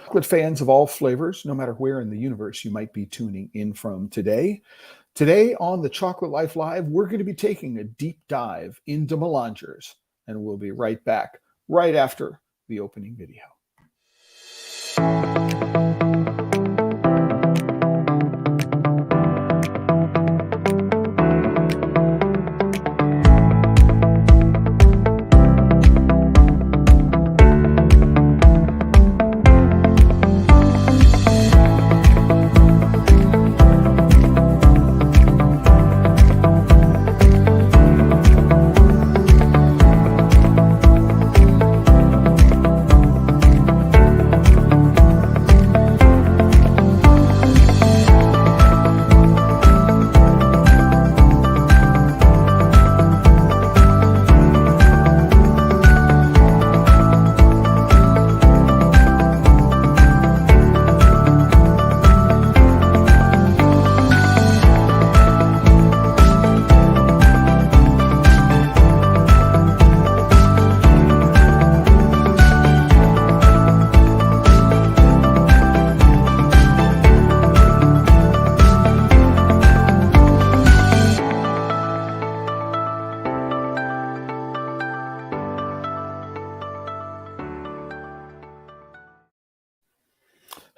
Chocolate fans of all flavors, no matter where in the universe you might be tuning in from today. Today on the Chocolate Life Live, we're going to be taking a deep dive into melangers, and we'll be right back right after the opening video.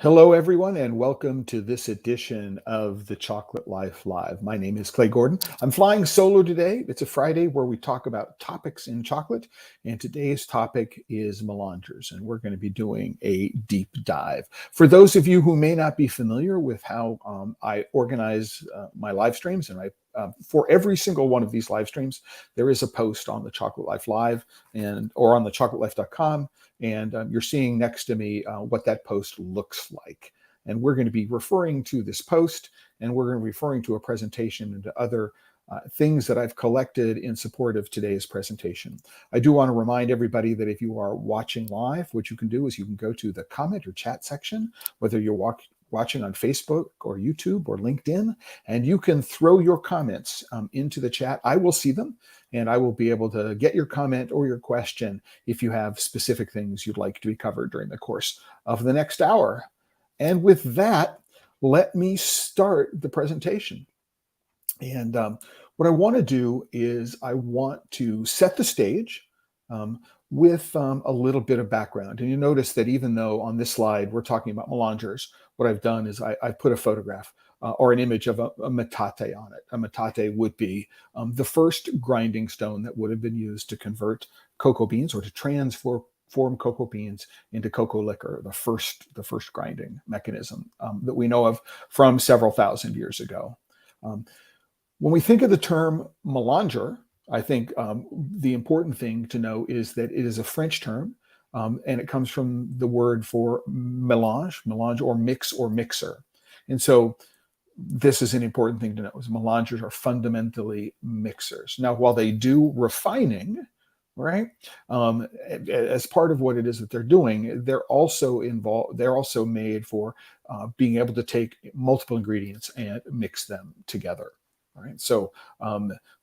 Hello, everyone, and welcome to this edition of the Chocolate Life Live. My name is Clay Gordon. I'm flying solo today. It's a Friday where we talk about topics in chocolate, and today's topic is melangers, and we're going to be doing a deep dive. For those of you who may not be familiar with how I organize my live streams, and for every single one of these live streams, there is a post on the Chocolate Life Live or on thechocolateLife.com. And you're seeing next to me what that post looks like. And we're going to be referring to this post, and we're going to be referring to a presentation and to other things that I've collected in support of today's presentation. I do want to remind everybody that if you are watching live, what you can do is you can go to the comment or chat section, whether you're watching on Facebook or YouTube or LinkedIn, and you can throw your comments into the chat. I will see them, and I will be able to get your comment or your question if you have specific things you'd like to be covered during the course of the next hour. And with that, let me start the presentation. And what I want to do is I want to set the stage with a little bit of background. And you notice that even though on this slide we're talking about melangers, what I've done is I put a photograph or an image of a metate on it. A metate would be the first grinding stone that would have been used to convert cocoa beans or to transform cocoa beans into cocoa liquor, the first grinding mechanism that we know of from several thousand years ago. When we think of the term melanger, I think the important thing to know is that it is a French term, and it comes from the word for melange or mix or mixer. And so this is an important thing to know, is melangers are fundamentally mixers. Now, while they do refining, right, as part of what it is that they're doing, they're also made for being able to take multiple ingredients and mix them together. All right, so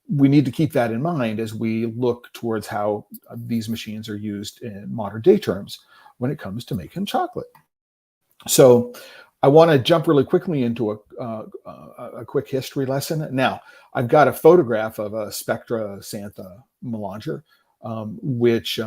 we need to keep that in mind as we look towards how these machines are used in modern day terms when it comes to making chocolate. So I want to jump really quickly into a quick history lesson. Now, I've got a photograph of a Spectra Santa melanger, which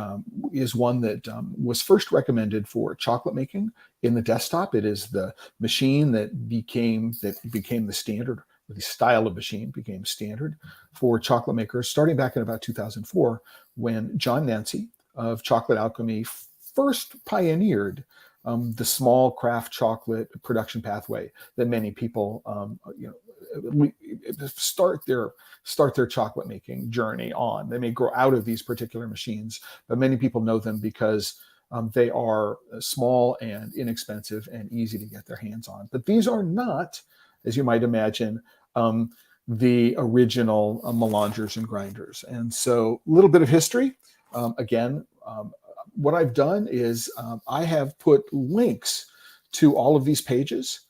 is one that was first recommended for chocolate making in the desktop. It is the machine that became the standard. The style of machine became standard for chocolate makers starting back in about 2004, when John Nancy of Chocolate Alchemy first pioneered the small craft chocolate production pathway that many people start their chocolate making journey on. They may grow out of these particular machines, but many people know them because they are small and inexpensive and easy to get their hands on. But these are not, as you might imagine, the original melangers and grinders. And so a little bit of history. What I've done is I have put links to all of these pages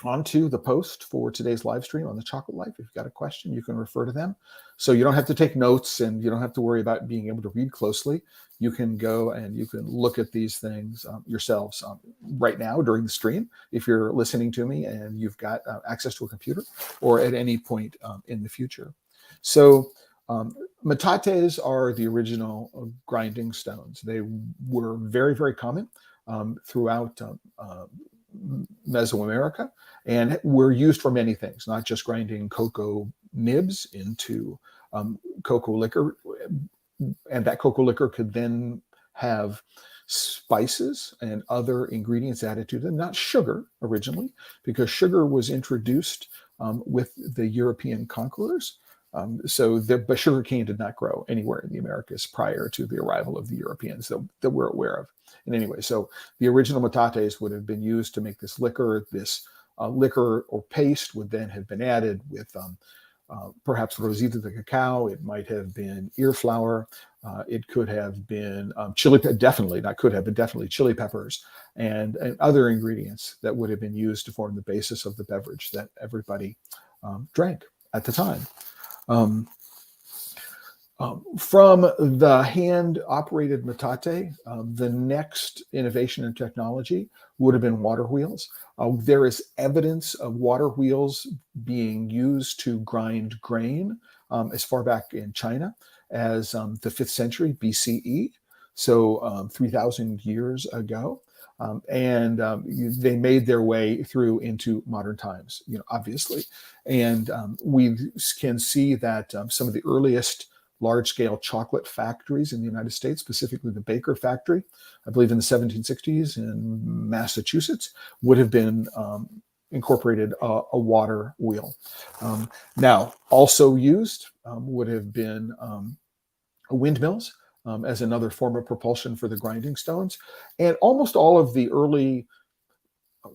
onto the post for today's live stream on The Chocolate Life. If you've got a question, you can refer to them. So you don't have to take notes and you don't have to worry about being able to read closely. You can go and you can look at these things yourselves right now during the stream, if you're listening to me and you've got access to a computer, or at any point in the future. So metates are the original grinding stones. They were very, very common throughout Mesoamerica, and were used for many things, not just grinding cocoa nibs into cocoa liquor. And that cocoa liquor could then have spices and other ingredients added to them, not sugar originally, because sugar was introduced with the European conquerors. But sugar cane did not grow anywhere in the Americas prior to the arrival of the Europeans that we're aware of. And anyway, so the original metates would have been used to make this liquor. This liquor or paste would then have been added with perhaps rosita de cacao. It might have been ear flour. It could have been chili, definitely, not could have, but definitely chili peppers and other ingredients that would have been used to form the basis of the beverage that everybody drank at the time. From the hand-operated metate, the next innovation in technology would have been water wheels. There is evidence of water wheels being used to grind grain as far back in China as the 5th century BCE, so 3,000 years ago. They made their way through into modern times, obviously. And we can see that some of the earliest large-scale chocolate factories in the United States, specifically the Baker factory, I believe in the 1760s in Massachusetts, would have been incorporated a water wheel. Now, also used would have been windmills as another form of propulsion for the grinding stones. And almost all of the early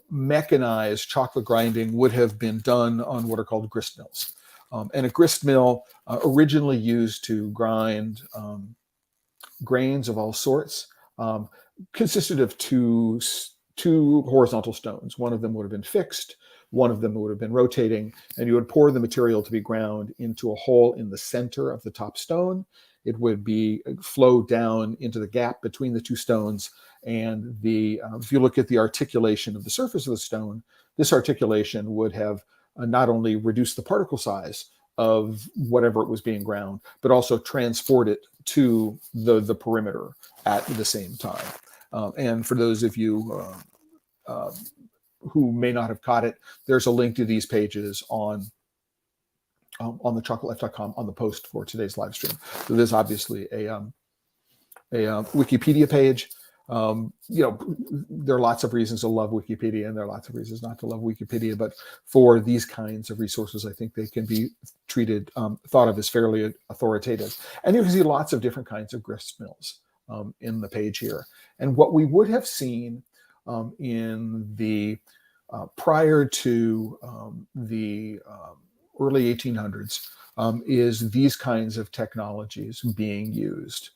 mechanized chocolate grinding would have been done on what are called grist mills. And a grist mill, originally used to grind grains of all sorts, consisted of two horizontal stones. One of them would have been fixed, one of them would have been rotating, and you would pour the material to be ground into a hole in the center of the top stone. It would be flow down into the gap between the two stones. And if you look at the articulation of the surface of the stone, this articulation would have not only reduce the particle size of whatever it was being ground, but also transport it to the perimeter at the same time. And for those of you who may not have caught it, there's a link to these pages on TheChocolateLife.com on the post for today's live stream. So there's obviously a Wikipedia page. There are lots of reasons to love Wikipedia, and there are lots of reasons not to love Wikipedia. But for these kinds of resources, I think they can be thought of as fairly authoritative. And you can see lots of different kinds of grist mills in the page here. And what we would have seen in the prior to the early 1800s is these kinds of technologies being used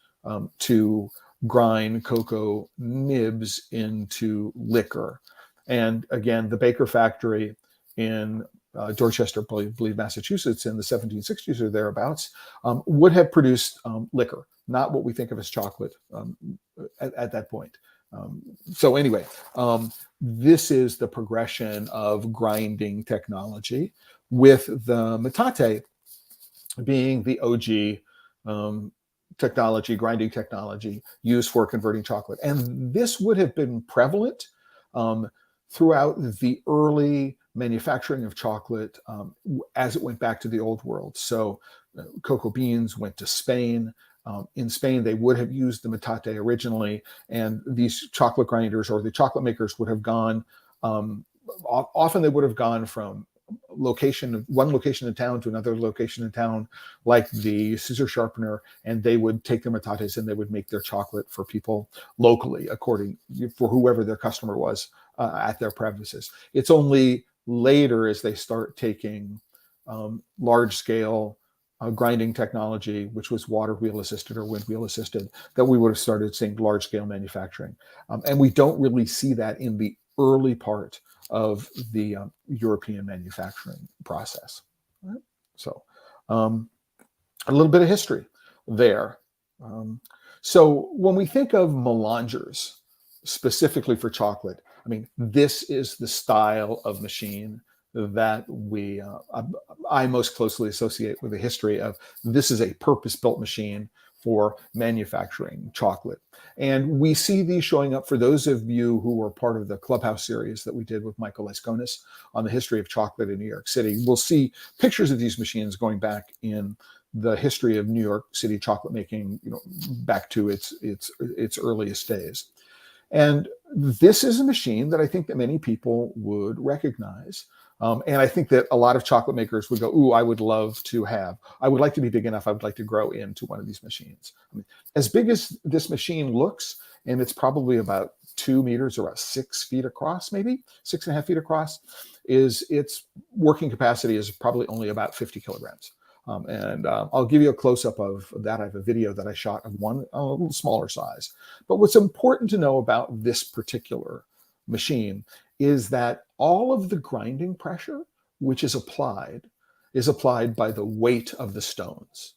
to grind cocoa nibs into liquor. And again, the Baker factory in Dorchester, I believe, Massachusetts in the 1760s or thereabouts would have produced liquor, not what we think of as chocolate at that point. So anyway, this is the progression of grinding technology, with the metate being the OG grinding technology used for converting chocolate. And this would have been prevalent throughout the early manufacturing of chocolate as it went back to the old world. So cocoa beans went to Spain. In Spain, they would have used the metate originally, and these chocolate grinders or the chocolate makers would have gone, often they would have gone from one location in town to another location in town, like the scissor sharpener, and they would take their metates and they would make their chocolate for people locally, for whoever their customer was at their premises. It's only later, as they start taking large scale grinding technology, which was water wheel assisted or wind wheel assisted, that we would have started seeing large scale manufacturing. And we don't really see that in the early part of the European manufacturing process. Right? So a little bit of history there. So when we think of melangers, specifically for chocolate, I mean, this is the style of machine that I most closely associate with the history of. This is a purpose-built machine for manufacturing chocolate. And we see these showing up for those of you who were part of the Clubhouse series that we did with Michael Leskonis on the history of chocolate in New York City. We'll see pictures of these machines going back in the history of New York City chocolate making, back to its earliest days. And this is a machine that I think that many people would recognize. And I think that a lot of chocolate makers would go, ooh, I would love to have. I would like to be big enough. I would like to grow into one of these machines. I mean, as big as this machine looks, and it's probably about 2 meters or about 6 feet across, maybe 6.5 feet across, is its working capacity is probably only about 50 kilograms. I'll give you a close-up of that. I have a video that I shot of one a little smaller size. But what's important to know about this particular machine is that all of the grinding pressure, which is applied by the weight of the stones.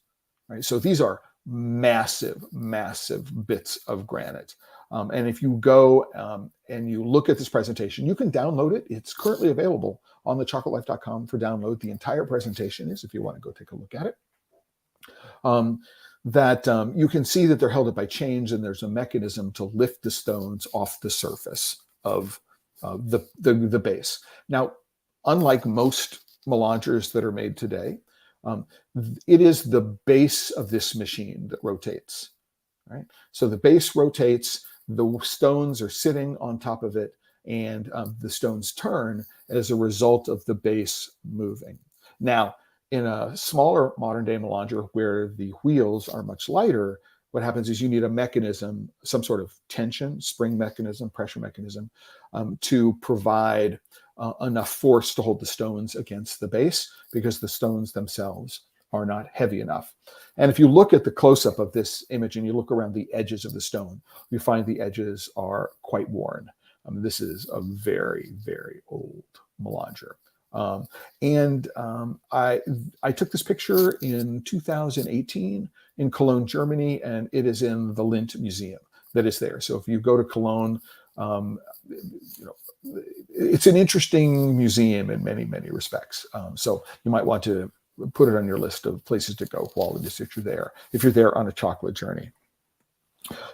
Right? So these are massive, massive bits of granite. And if you go and you look at this presentation, you can download it. It's currently available on TheChocolateLife.com for download. The entire presentation is, if you want to go take a look at it. You can see that they're held up by chains, and there's a mechanism to lift the stones off the surface of the base. Now, unlike most melangers that are made today, it is the base of this machine that rotates. Right? So the base rotates, the stones are sitting on top of it, and the stones turn as a result of the base moving. Now, in a smaller modern day melanger where the wheels are much lighter, what happens is you need a mechanism, some sort of tension, spring mechanism, pressure mechanism, to provide enough force to hold the stones against the base, because the stones themselves are not heavy enough. And if you look at the close-up of this image and you look around the edges of the stone, you find the edges are quite worn. This is a very, very old melanger. I took this picture in 2018 in Cologne, Germany, and it is in the Lindt Museum that is there. So if you go to Cologne, it's an interesting museum in many, many respects. So you might want to put it on your list of places to go while it is if you're there on a chocolate journey.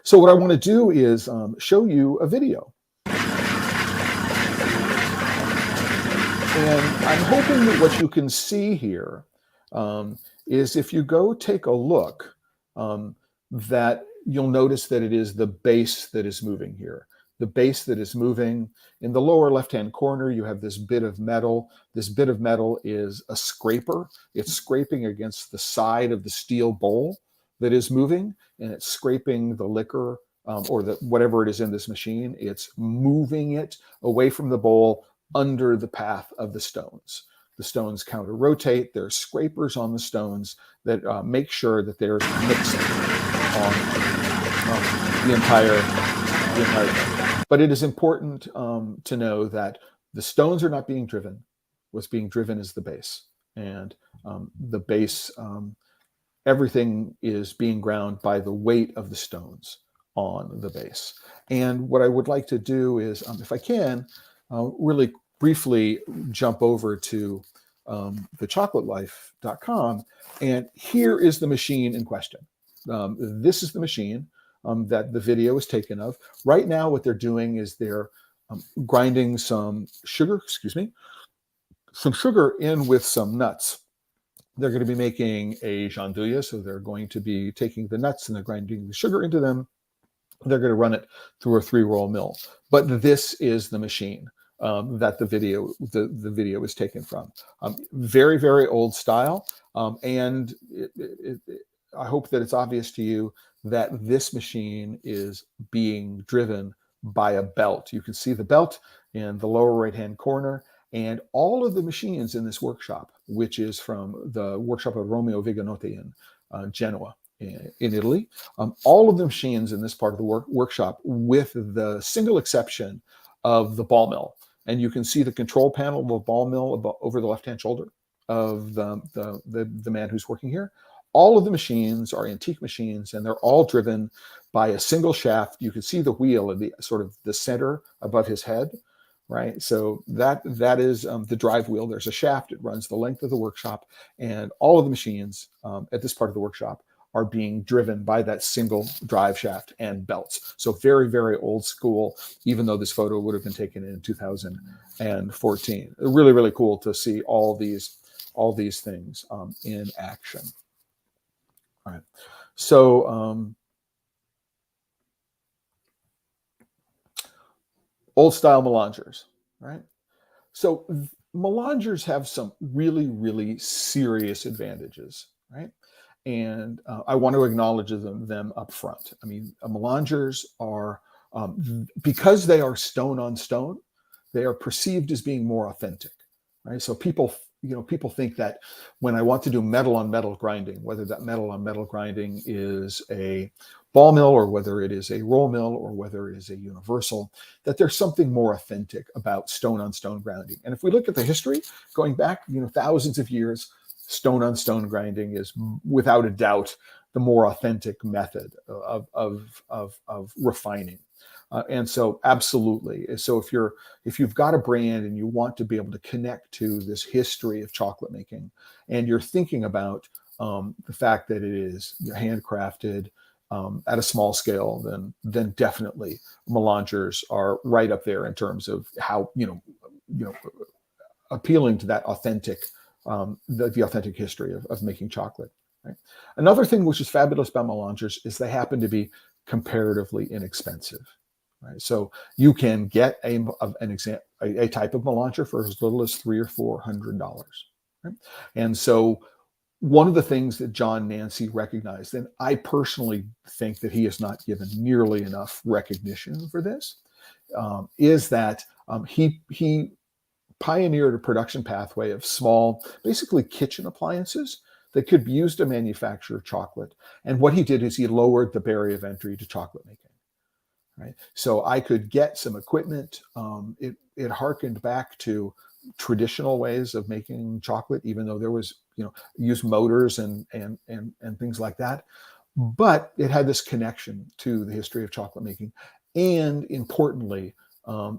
So what I want to do is show you a video. And I'm hoping that what you can see here is, if you go take a look, that you'll notice that it is the base that is moving here. The base that is moving. In the lower left-hand corner, you have this bit of metal. This bit of metal is a scraper. It's scraping against the side of the steel bowl that is moving, and it's scraping the liquor or whatever it is in this machine. It's moving it away from the bowl under the path of the stones. The stones counter-rotate. There are scrapers on the stones that make sure that there's mixing on the entire thing. But it is important to know that the stones are not being driven. What's being driven is the base. And the base, everything is being ground by the weight of the stones on the base. And what I would like to do is, if I can, really briefly jump over to TheChocolateLife.com, and here is the machine in question. This is the machine that the video is taken of. Right now, what they're doing is they're grinding some sugar in with some nuts. They're going to be making a gianduja, so they're going to be taking the nuts and they're grinding the sugar into them. They're going to run it through a 3-roll mill. But this is the machine that the video is taken from. Very, very old style. And I hope that it's obvious to you that this machine is being driven by a belt. You can see the belt in the lower right-hand corner, and all of the machines in this workshop, which is from the workshop of Romeo Viganotti in Genoa, in Italy. All of the machines in this part of the workshop, with the single exception of the ball mill. and you can see the control panel of a ball mill over the left-hand shoulder of the man who's working here. All of the machines are antique machines, and they're all driven by a single shaft. You can see the wheel in the sort of the center above his head, right? So that is the drive wheel. There's a shaft. It runs the length of the workshop, and all of the machines at this part of the workshop are being driven by that single drive shaft and belts. So very, very old school, even though this photo would have been taken in 2014. Really, really cool to see all these things in action. All right. So old style melangers, right? So melangers have some really, really serious advantages, right? And I want to acknowledge them up front. I mean, melangers are, because they are stone on stone, they are perceived as being more authentic, right? So people think that when I want to do metal on metal grinding, whether that metal on metal grinding is a ball mill or whether it is a roll mill or whether it is a universal, that there's something more authentic about stone on stone grinding. And if we look at the history going back, thousands of years, stone on stone grinding is without a doubt the more authentic method of refining. And so absolutely. So if you've got a brand and you want to be able to connect to this history of chocolate making, and you're thinking about the fact that it is handcrafted at a small scale, then definitely melangers are right up there in terms of how appealing to that authentic the authentic history of making chocolate. Right? Another thing which is fabulous about melangers is they happen to be comparatively inexpensive. Right? So you can get a type of melanger for as little as $300 or $400. Right? And so one of the things that John Nancy recognized, and I personally think that he has not given nearly enough recognition for this, is that he pioneered a production pathway of small, basically kitchen appliances that could be used to manufacture chocolate. And what he did is he lowered the barrier of entry to chocolate making. Right? So I could get some equipment. It harkened back to traditional ways of making chocolate, even though there was, use motors and things like that. But it had this connection to the history of chocolate making. And importantly,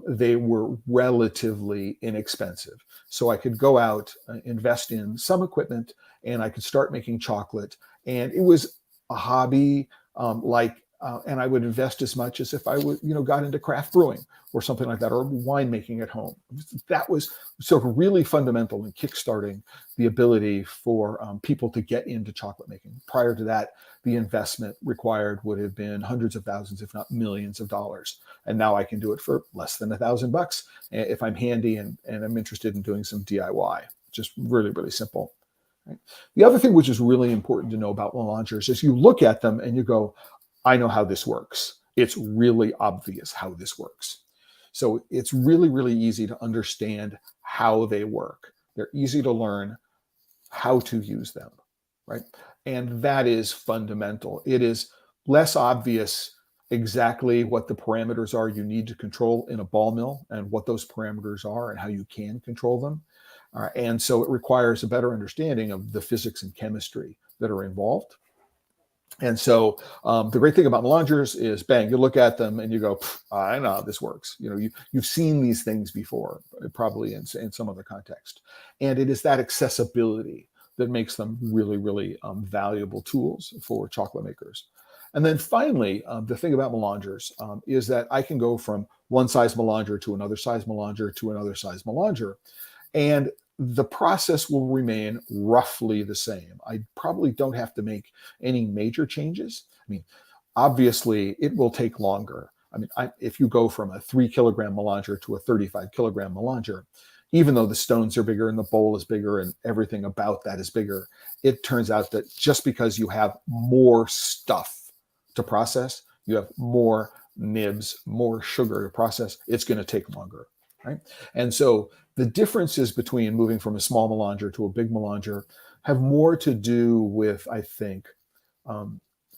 they were relatively inexpensive. So I could go out, invest in some equipment, and I could start making chocolate. And it was a hobby, and I would invest as much as if I would, got into craft brewing or something like that, or winemaking at home. That was sort of really fundamental in kickstarting the ability for people to get into chocolate making. Prior to that, the investment required would have been hundreds of thousands, if not millions of dollars. And now I can do it for less than $1,000 if I'm handy and I'm interested in doing some DIY. Just really, really simple. Right? The other thing which is really important to know about melangers is you look at them and you go, I know how this works. It's really obvious how this works. So it's really, really easy to understand how they work. They're easy to learn how to use them, right? And that is fundamental. It is less obvious exactly what the parameters are you need to control in a ball mill and what those parameters are and how you can control them. And so it requires a better understanding of the physics and chemistry that are involved. And so the great thing about melangers is, bang, you look at them and you go, I know how this works. You've seen these things before, probably in some other context. And it is that accessibility that makes them really, really valuable tools for chocolate makers. And then finally, the thing about melangers is that I can go from one size melanger to another size melanger to another size melanger. And the process will remain roughly the same. I probably don't have to make any major changes. I mean, obviously, it will take longer. I mean, if you go from a 3-kilogram melanger to a 35-kilogram melanger, even though the stones are bigger and the bowl is bigger and everything about that is bigger, it turns out that just because you have more stuff to process, you have more nibs, more sugar to process, it's going to take longer, right? And so the differences between moving from a small melanger to a big melanger have more to do with, I think,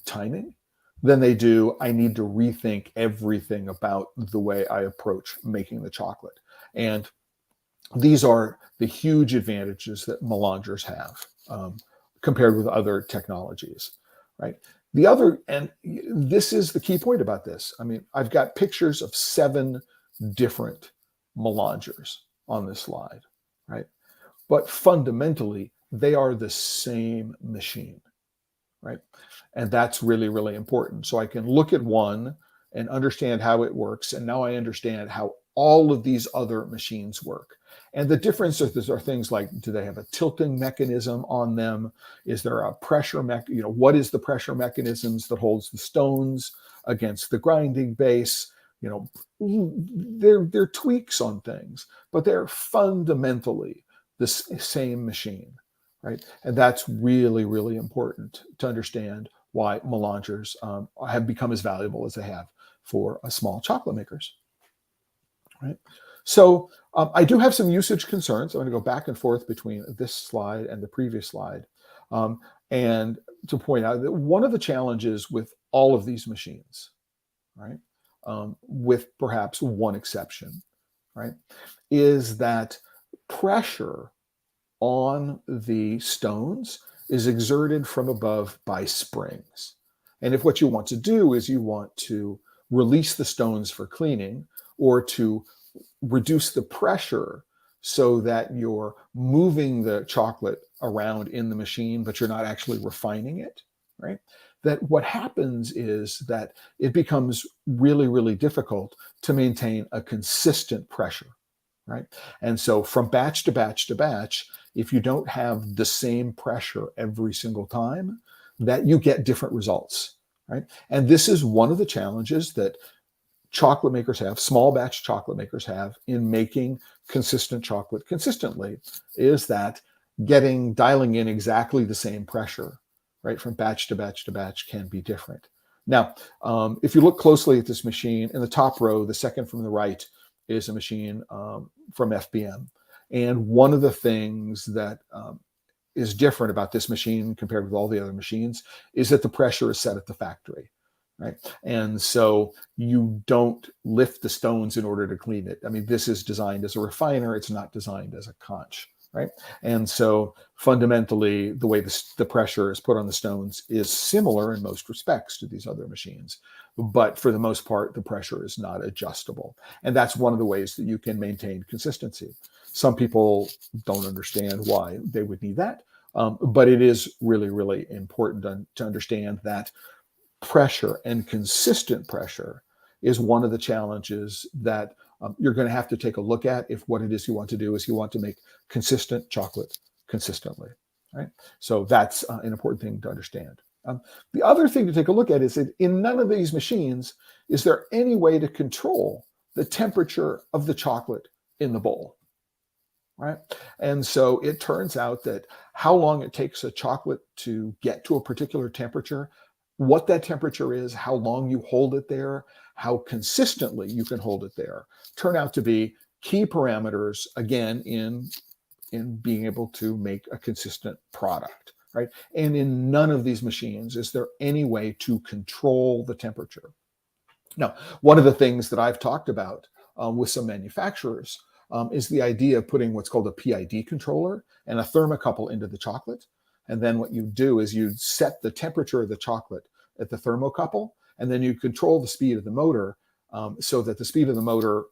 timing than they do, I need to rethink everything about the way I approach making the chocolate. And these are the huge advantages that melangers have compared with other technologies, right? The other, and this is the key point about this. I mean, I've got pictures of 7 different melangers on this slide, right? But fundamentally, they are the same machine, right? And that's really, really important. So I can look at one and understand how it works. And now I understand how all of these other machines work. And the differences are things like, do they have a tilting mechanism on them? Is there a pressure what is the pressure mechanisms that holds the stones against the grinding base? They're tweaks on things, but they're fundamentally the same machine, right? And that's really, really important to understand why melangers have become as valuable as they have for small chocolate makers, right? So I do have some usage concerns. I'm going to go back and forth between this slide and the previous slide. And to point out that one of the challenges with all of these machines, right, with perhaps one exception, right, is that pressure on the stones is exerted from above by springs. And if what you want to do is you want to release the stones for cleaning or to reduce the pressure so that you're moving the chocolate around in the machine, but you're not actually refining it, right? That what happens is that it becomes really, really difficult to maintain a consistent pressure, right? And so from batch to batch to batch, if you don't have the same pressure every single time, that you get different results, right? And this is one of the challenges that chocolate makers have, small batch chocolate makers have in making consistent chocolate consistently, is that dialing in exactly the same pressure, right, from batch to batch to batch can be different. Now, if you look closely at this machine, in the top row, the second from the right, is a machine from FBM. And one of the things that is different about this machine compared with all the other machines is that the pressure is set at the factory, right? And so you don't lift the stones in order to clean it. I mean, this is designed as a refiner. It's not designed as a conch, right? And so fundamentally, the way the pressure is put on the stones is similar in most respects to these other machines. But for the most part, the pressure is not adjustable. And that's one of the ways that you can maintain consistency. Some people don't understand why they would need that. But it is really, really important to understand that pressure and consistent pressure is one of the challenges that you're going to have to take a look at if what it is you want to do is you want to make consistent chocolate consistently, right? So that's an important thing to understand. The other thing to take a look at is that in none of these machines is there any way to control the temperature of the chocolate in the bowl, right? And so it turns out that how long it takes a chocolate to get to a particular temperature, what that temperature is, how long you hold it there, how consistently you can hold it there, turn out to be key parameters, again, in being able to make a consistent product, right? And in none of these machines is there any way to control the temperature. Now, one of the things that I've talked about with some manufacturers is the idea of putting what's called a PID controller and a thermocouple into the chocolate. And then what you do is you set the temperature of the chocolate at the thermocouple, and then you control the speed of the motor so that the speed of the motor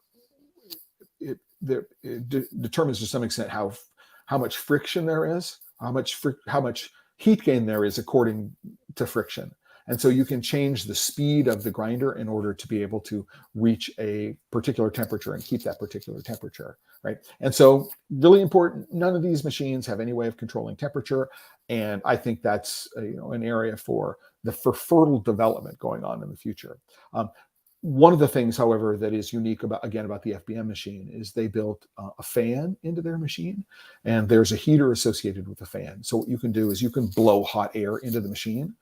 determines to some extent how much friction there is, how much heat gain there is according to friction. And so you can change the speed of the grinder in order to be able to reach a particular temperature and keep that particular temperature, right? And so really important, none of these machines have any way of controlling temperature. And I think that's an area for fertile development going on in the future. One of the things, however, that is unique about the FBM machine is they built a fan into their machine, and there's a heater associated with the fan. So what you can do is you can blow hot air into the machine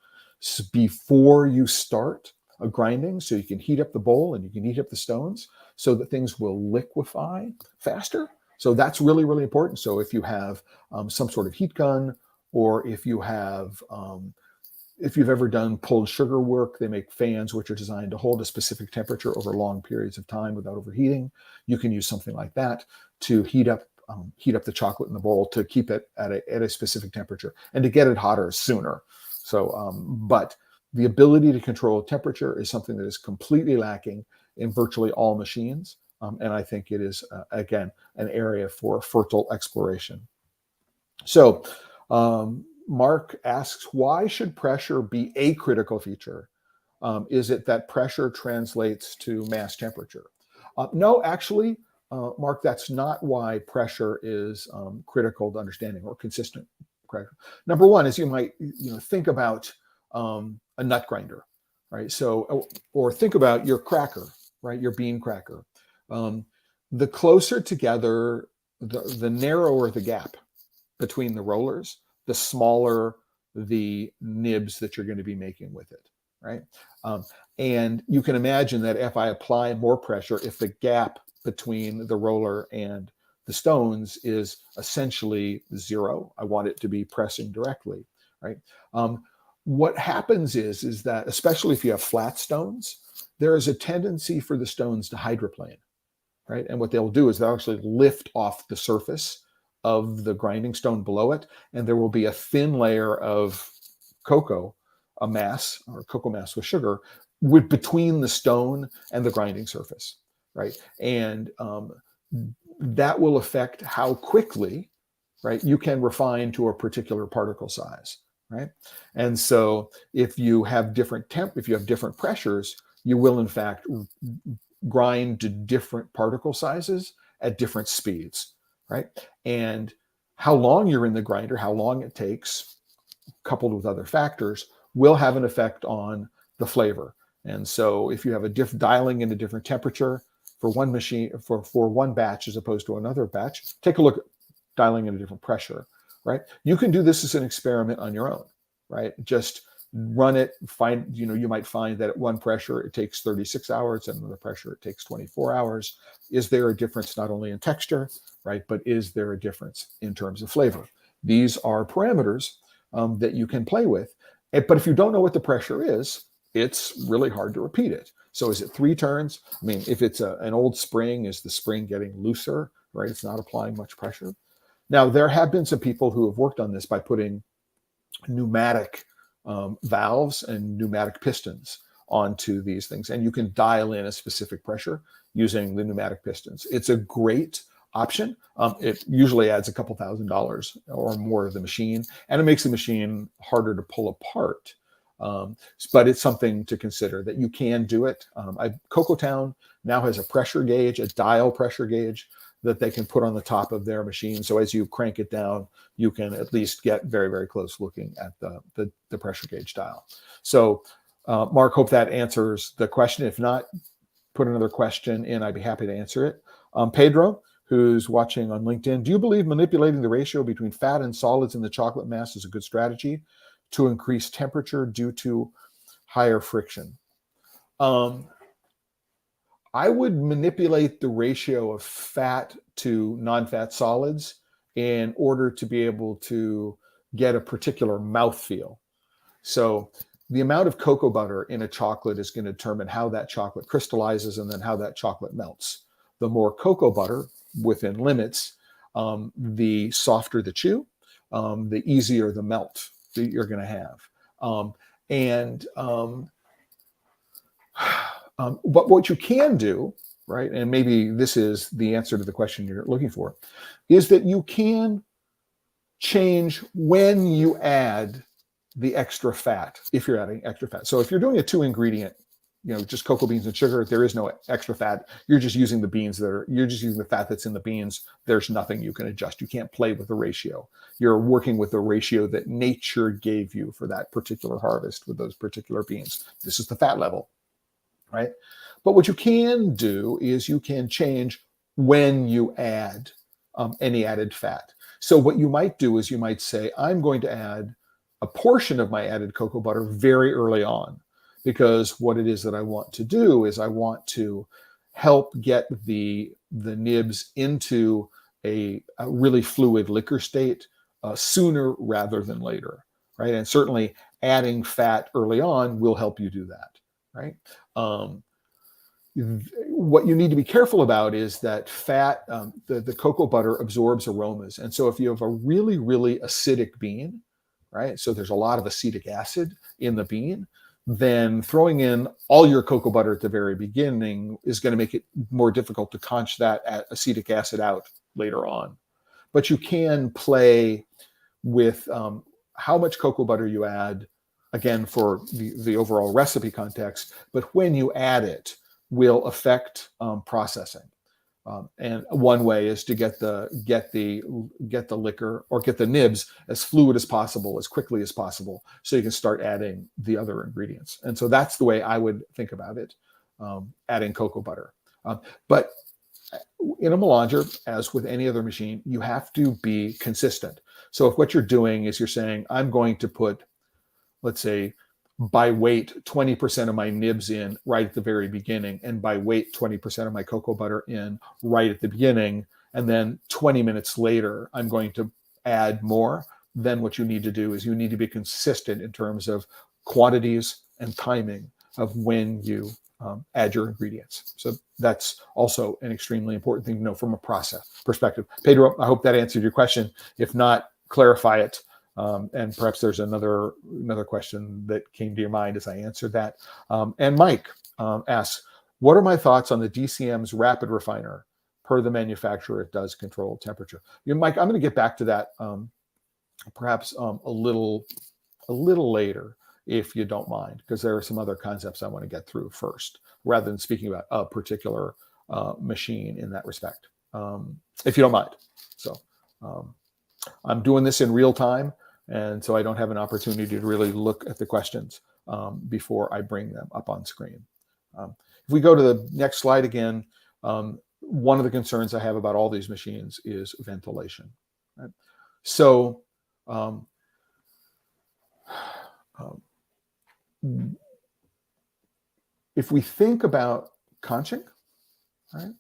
before you start a grinding, so you can heat up the bowl and you can heat up the stones so that things will liquefy faster. So that's really, really important. So if you have some sort of heat gun, or if you have if you've ever done pulled sugar work, they make fans which are designed to hold a specific temperature over long periods of time without overheating. You can use something like that to heat up the chocolate in the bowl to keep it at a specific temperature and to get it hotter sooner. So, but the ability to control temperature is something that is completely lacking in virtually all machines. And I think it is, again, an area for fertile exploration. So, Mark asks, why should pressure be a critical feature? Is it that pressure translates to mass temperature? No, actually, Mark, that's not why pressure is critical to understanding or consistent pressure. Number one is you might think about a nut grinder, right? So, or think about your cracker, right? Your bean cracker. The closer together, the narrower the gap between the rollers, the smaller the nibs that you're going to be making with it, right? And you can imagine that if I apply more pressure, if the gap between the roller and the stones is essentially zero, I want it to be pressing directly, right? What happens is that, especially if you have flat stones, there is a tendency for the stones to hydroplane, right? And what they'll do is they'll actually lift off the surface of the grinding stone below it, and there will be a thin layer of cocoa, a mass or cocoa mass with sugar, between the stone and the grinding surface, right? And that will affect how quickly, right, you can refine to a particular particle size, right? And so if you have different pressures, you will in fact grind to different particle sizes at different speeds, right? And how long you're in the grinder, how long it takes, coupled with other factors, will have an effect on the flavor. And so if you have dialing in a different temperature for one machine, for one batch as opposed to another batch, take a look at dialing in a different pressure, right? You can do this as an experiment on your own, right? Just run it, you might find that at one pressure it takes 36 hours and another pressure it takes 24 hours. Is there a difference not only in texture, right, but is there a difference in terms of flavor? These are parameters that you can play with. But if you don't know what the pressure is, it's really hard to repeat it. So is it 3 turns? I mean, if it's an old spring, is the spring getting looser, right? It's not applying much pressure. Now, there have been some people who have worked on this by putting pneumatic valves and pneumatic pistons onto these things, and you can dial in a specific pressure using the pneumatic pistons. It's a great option. It usually adds a couple $1,000s or more to the machine, and it makes the machine harder to pull apart. But it's something to consider that you can do it. Cocoa Town now has a pressure gauge, a dial pressure gauge that they can put on the top of their machine. So as you crank it down, you can at least get very, very close looking at the pressure gauge dial. So Mark, hope that answers the question. If not, put another question in. I'd be happy to answer it. Pedro, who's watching on LinkedIn, do you believe manipulating the ratio between fat and solids in the chocolate mass is a good strategy to increase temperature due to higher friction? I would manipulate the ratio of fat to non-fat solids in order to be able to get a particular mouthfeel. So the amount of cocoa butter in a chocolate is going to determine how that chocolate crystallizes and then how that chocolate melts. The more cocoa butter within limits, the softer the chew, the easier the melt that you're going to have. But what you can do, right, and maybe this is the answer to the question you're looking for, is that you can change when you add the extra fat, if you're adding extra fat. So if you're doing a 2-ingredient, just cocoa beans and sugar, there is no extra fat. You're just using you're just using the fat that's in the beans. There's nothing you can adjust. You can't play with the ratio. You're working with the ratio that nature gave you for that particular harvest with those particular beans. This is the fat level, right? But what you can do is you can change when you add any added fat. So what you might do is you might say, I'm going to add a portion of my added cocoa butter very early on, because what it is that I want to do is I want to help get the nibs into a really fluid liquor state sooner rather than later, right? And certainly adding fat early on will help you do that, right? What you need to be careful about is that fat, the cocoa butter absorbs aromas. And so if you have a really, really acidic bean, right? So there's a lot of acetic acid in the bean, then throwing in all your cocoa butter at the very beginning is going to make it more difficult to conch that acetic acid out later on. But you can play with how much cocoa butter you add, again, for the overall recipe context, but when you add it will affect processing. And one way is to get the liquor or get the nibs as fluid as possible, as quickly as possible, so you can start adding the other ingredients. And so that's the way I would think about it, adding cocoa butter. But in a melanger, as with any other machine, you have to be consistent. So if what you're doing is you're saying, I'm going to put, let's say, by weight, 20% of my nibs in right at the very beginning, and by weight, 20% of my cocoa butter in right at the beginning, and then 20 minutes later, I'm going to add more, then what you need to do is you need to be consistent in terms of quantities and timing of when you add your ingredients. So that's also an extremely important thing to know from a process perspective. Pedro, I hope that answered your question. If not, clarify it. And perhaps there's another question that came to your mind as I answered that. And Mike asks, what are my thoughts on the DCM's rapid refiner? Per the manufacturer, it does control temperature. Mike, I'm going to get back to that perhaps a little later, if you don't mind, because there are some other concepts I want to get through first, rather than speaking about a particular machine in that respect, if you don't mind. So I'm doing this in real time, and so I don't have an opportunity to really look at the questions before I bring them up on screen. If we go to the next slide again, one of the concerns I have about all these machines is ventilation. Right? So if we think about conching, right,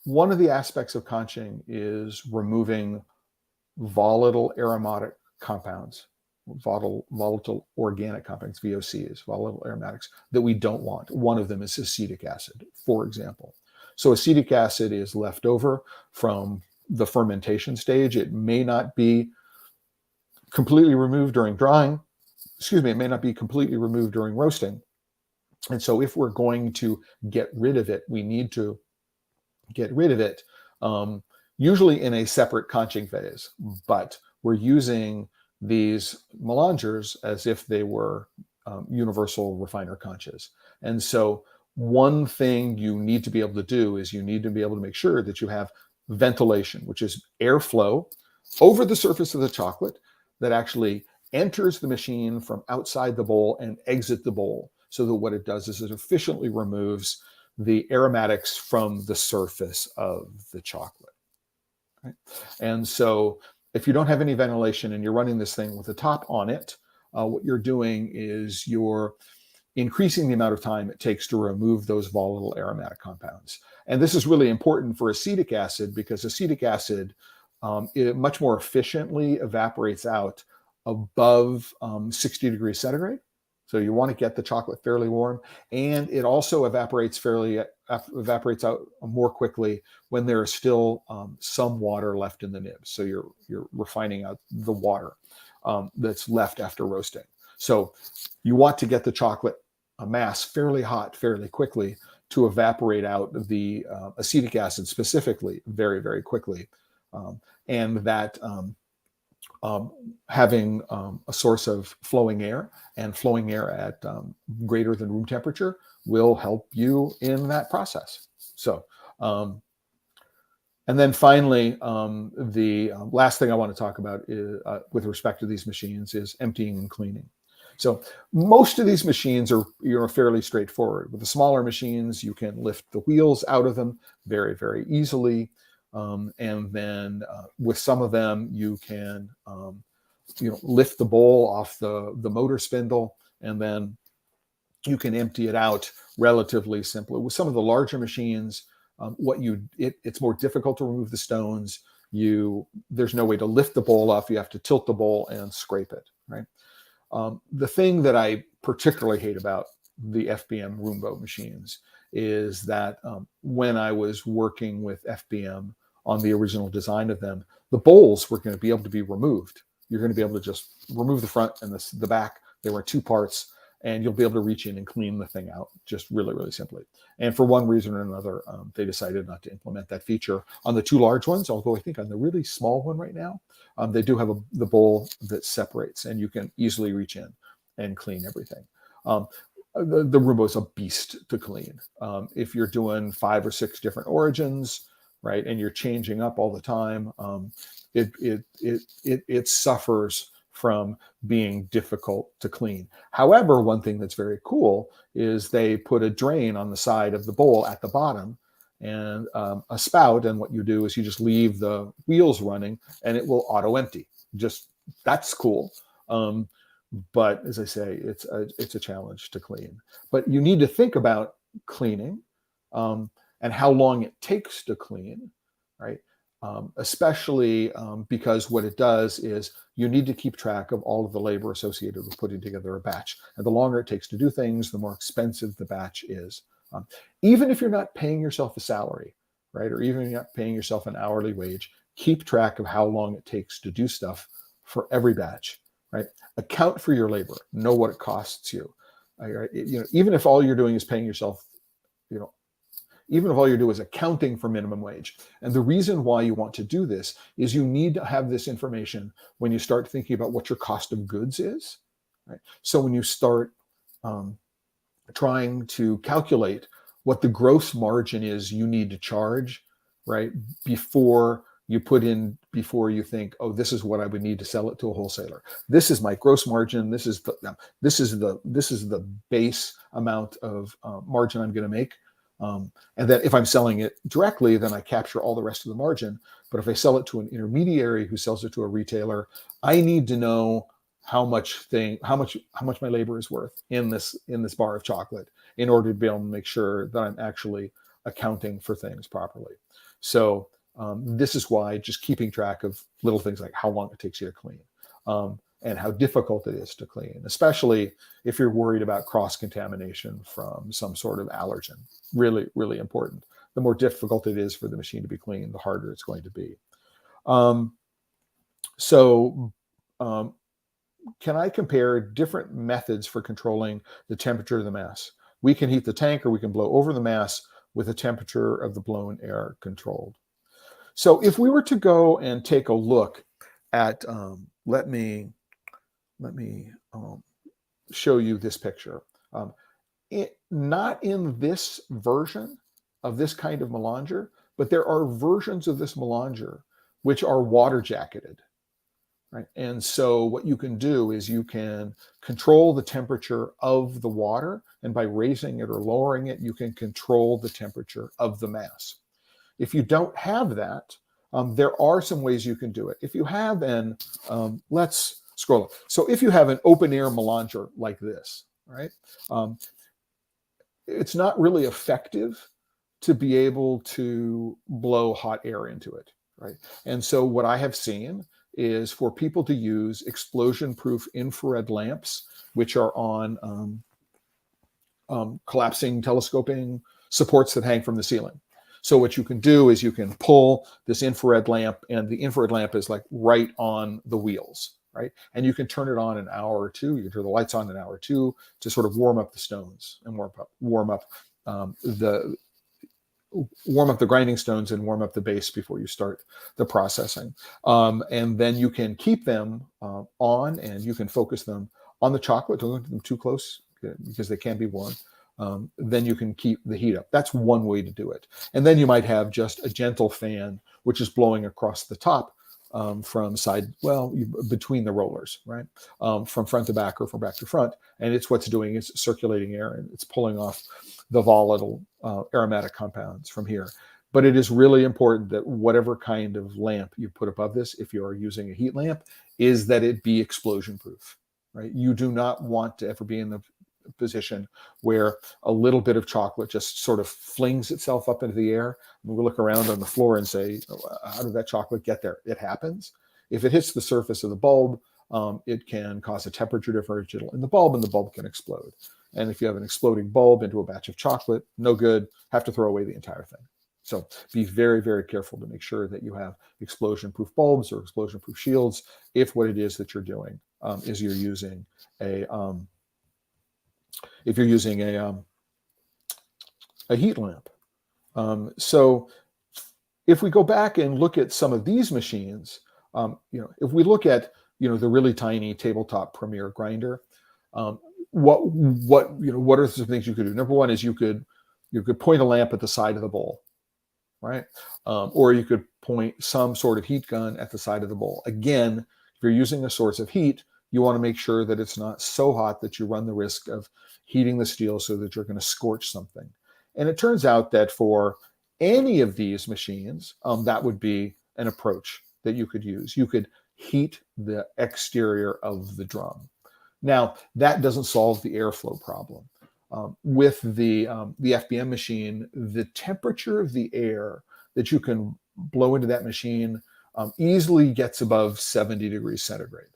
one of the aspects of conching is removing volatile aromatic compounds, volatile organic compounds, VOCs, volatile aromatics, that we don't want. One of them is acetic acid, for example. So acetic acid is left over from the fermentation stage. It may not be completely removed during drying. Excuse me, it may not be completely removed during roasting. And so if we're going to get rid of it, we need to get rid of it, usually in a separate conching phase. But we're using these melangers as if they were universal refiner conches. And so one thing you need to be able to do is you need to be able to make sure that you have ventilation, which is airflow over the surface of the chocolate that actually enters the machine from outside the bowl and exit the bowl, so that what it does is it efficiently removes the aromatics from the surface of the chocolate. Right? And so if you don't have any ventilation and you're running this thing with the top on it, what you're doing is you're increasing the amount of time it takes to remove those volatile aromatic compounds. And this is really important for acetic acid, because acetic acid it much more efficiently evaporates out above 60 degrees centigrade. So you want to get the chocolate fairly warm, and it also evaporates out more quickly when there is still some water left in the nibs. So you're refining out the water that's left after roasting. So you want to get the chocolate mass fairly hot fairly quickly to evaporate out the acetic acid specifically very, very quickly, and that having a source of flowing air and flowing air at greater than room temperature will help you in that process. So, and then finally, the last thing I want to talk about is, with respect to these machines, is emptying and cleaning. So most of these machines are fairly straightforward. With the smaller machines, you can lift the wheels out of them very, very easily. And then with some of them, you can lift the bowl off the motor spindle, and then you can empty it out relatively simply. With some of the larger machines, it's more difficult to remove the stones. There's no way to lift the bowl off. You have to tilt the bowl and scrape it, right? The thing that I particularly hate about the FBM Roomba machines is that when I was working with FBM on the original design of them, the bowls were going to be able to be removed. You're going to be able to just remove the front and the back. They were 2 parts, and you'll be able to reach in and clean the thing out just really, really simply. And for one reason or another, they decided not to implement that feature on the 2 large ones, although I think on the really small one right now, they do have the bowl that separates, and you can easily reach in and clean everything. The Roomba is a beast to clean. If you're doing 5 or 6 different origins, right, and you're changing up all the time, it suffers from being difficult to clean. However, one thing that's very cool is they put a drain on the side of the bowl at the bottom and a spout, and what you do is you just leave the wheels running and it will auto empty. Just that's cool. But as I say, it's a challenge to clean. But you need to think about cleaning and how long it takes to clean, right? Especially because what it does is you need to keep track of all of the labor associated with putting together a batch. And the longer it takes to do things, the more expensive the batch is. Even if you're not paying yourself a salary, right? Or even if you're not paying yourself an hourly wage, keep track of how long it takes to do stuff for every batch, right? Account for your labor, know what it costs you. Right? Even if all you're doing is paying yourself, even if all you do is accounting for minimum wage. And the reason why you want to do this is you need to have this information when you start thinking about what your cost of goods is. Right? So when you start trying to calculate what the gross margin is you need to charge, right, before you think, oh, this is what I would need to sell it to a wholesaler. This is my gross margin. This is the base amount of margin I'm going to make. And that if I'm selling it directly, then I capture all the rest of the margin. But if I sell it to an intermediary who sells it to a retailer, I need to know how much my labor is worth in this bar of chocolate in order to be able to make sure that I'm actually accounting for things properly. So this is why just keeping track of little things like how long it takes you to clean and how difficult it is to clean, especially if you're worried about cross-contamination from some sort of allergen. Really, really important. The more difficult it is for the machine to be cleaned, the harder it's going to be. Can I compare different methods for controlling the temperature of the mass? We can heat the tank or we can blow over the mass with the temperature of the blown air controlled. So if we were to go and take a look at, let me show you this picture. Not in this version of this kind of melanger, but there are versions of this melanger which are water jacketed. Right? And so what you can do is you can control the temperature of the water, and by raising it or lowering it, you can control the temperature of the mass. If you don't have that, there are some ways you can do it. If you have let's scroll up. So if you have an open air melanger like this, right, it's not really effective to be able to blow hot air into it, right? And so what I have seen is for people to use explosion-proof infrared lamps, which are on collapsing telescoping supports that hang from the ceiling. So what you can do is you can pull this infrared lamp, and the infrared lamp is like right on the wheels, right? And you can turn it on an hour or two. You can turn the lights on an hour or two to sort of warm up the stones and warm up the grinding stones and warm up the base before you start the processing. And then you can keep them on, and you can focus them on the chocolate. Don't let them too close because they can be warm. Then you can keep the heat up. That's one way to do it. And then you might have just a gentle fan, which is blowing across the top from between the rollers, right? From front to back or from back to front. And it's what's doing is circulating air, and it's pulling off the volatile aromatic compounds from here. But it is really important that whatever kind of lamp you put above this, if you are using a heat lamp, is that it be explosion proof, right? You do not want to ever be in the position where a little bit of chocolate just sort of flings itself up into the air. And we look around on the floor and say, how did that chocolate get there? It happens. If it hits the surface of the bulb, it can cause a temperature differential in the bulb, and the bulb can explode. And if you have an exploding bulb into a batch of chocolate, no good, have to throw away the entire thing. So be very, very careful to make sure that you have explosion-proof bulbs or explosion-proof shields if what it is that you're doing is you're using a heat lamp. So if we go back and look at some of these machines, if we look at the really tiny tabletop Premier grinder, what are some things you could do? Number one is you could point a lamp at the side of the bowl, right? Or you could point some sort of heat gun at the side of the bowl. Again, if you're using a source of heat, you want to make sure that it's not so hot that you run the risk of heating the steel so that you're going to scorch something. And it turns out that for any of these machines, that would be an approach that you could use. You could heat the exterior of the drum. Now, that doesn't solve the airflow problem. With the FBM machine, the temperature of the air that you can blow into that machine easily gets above 70 degrees centigrade.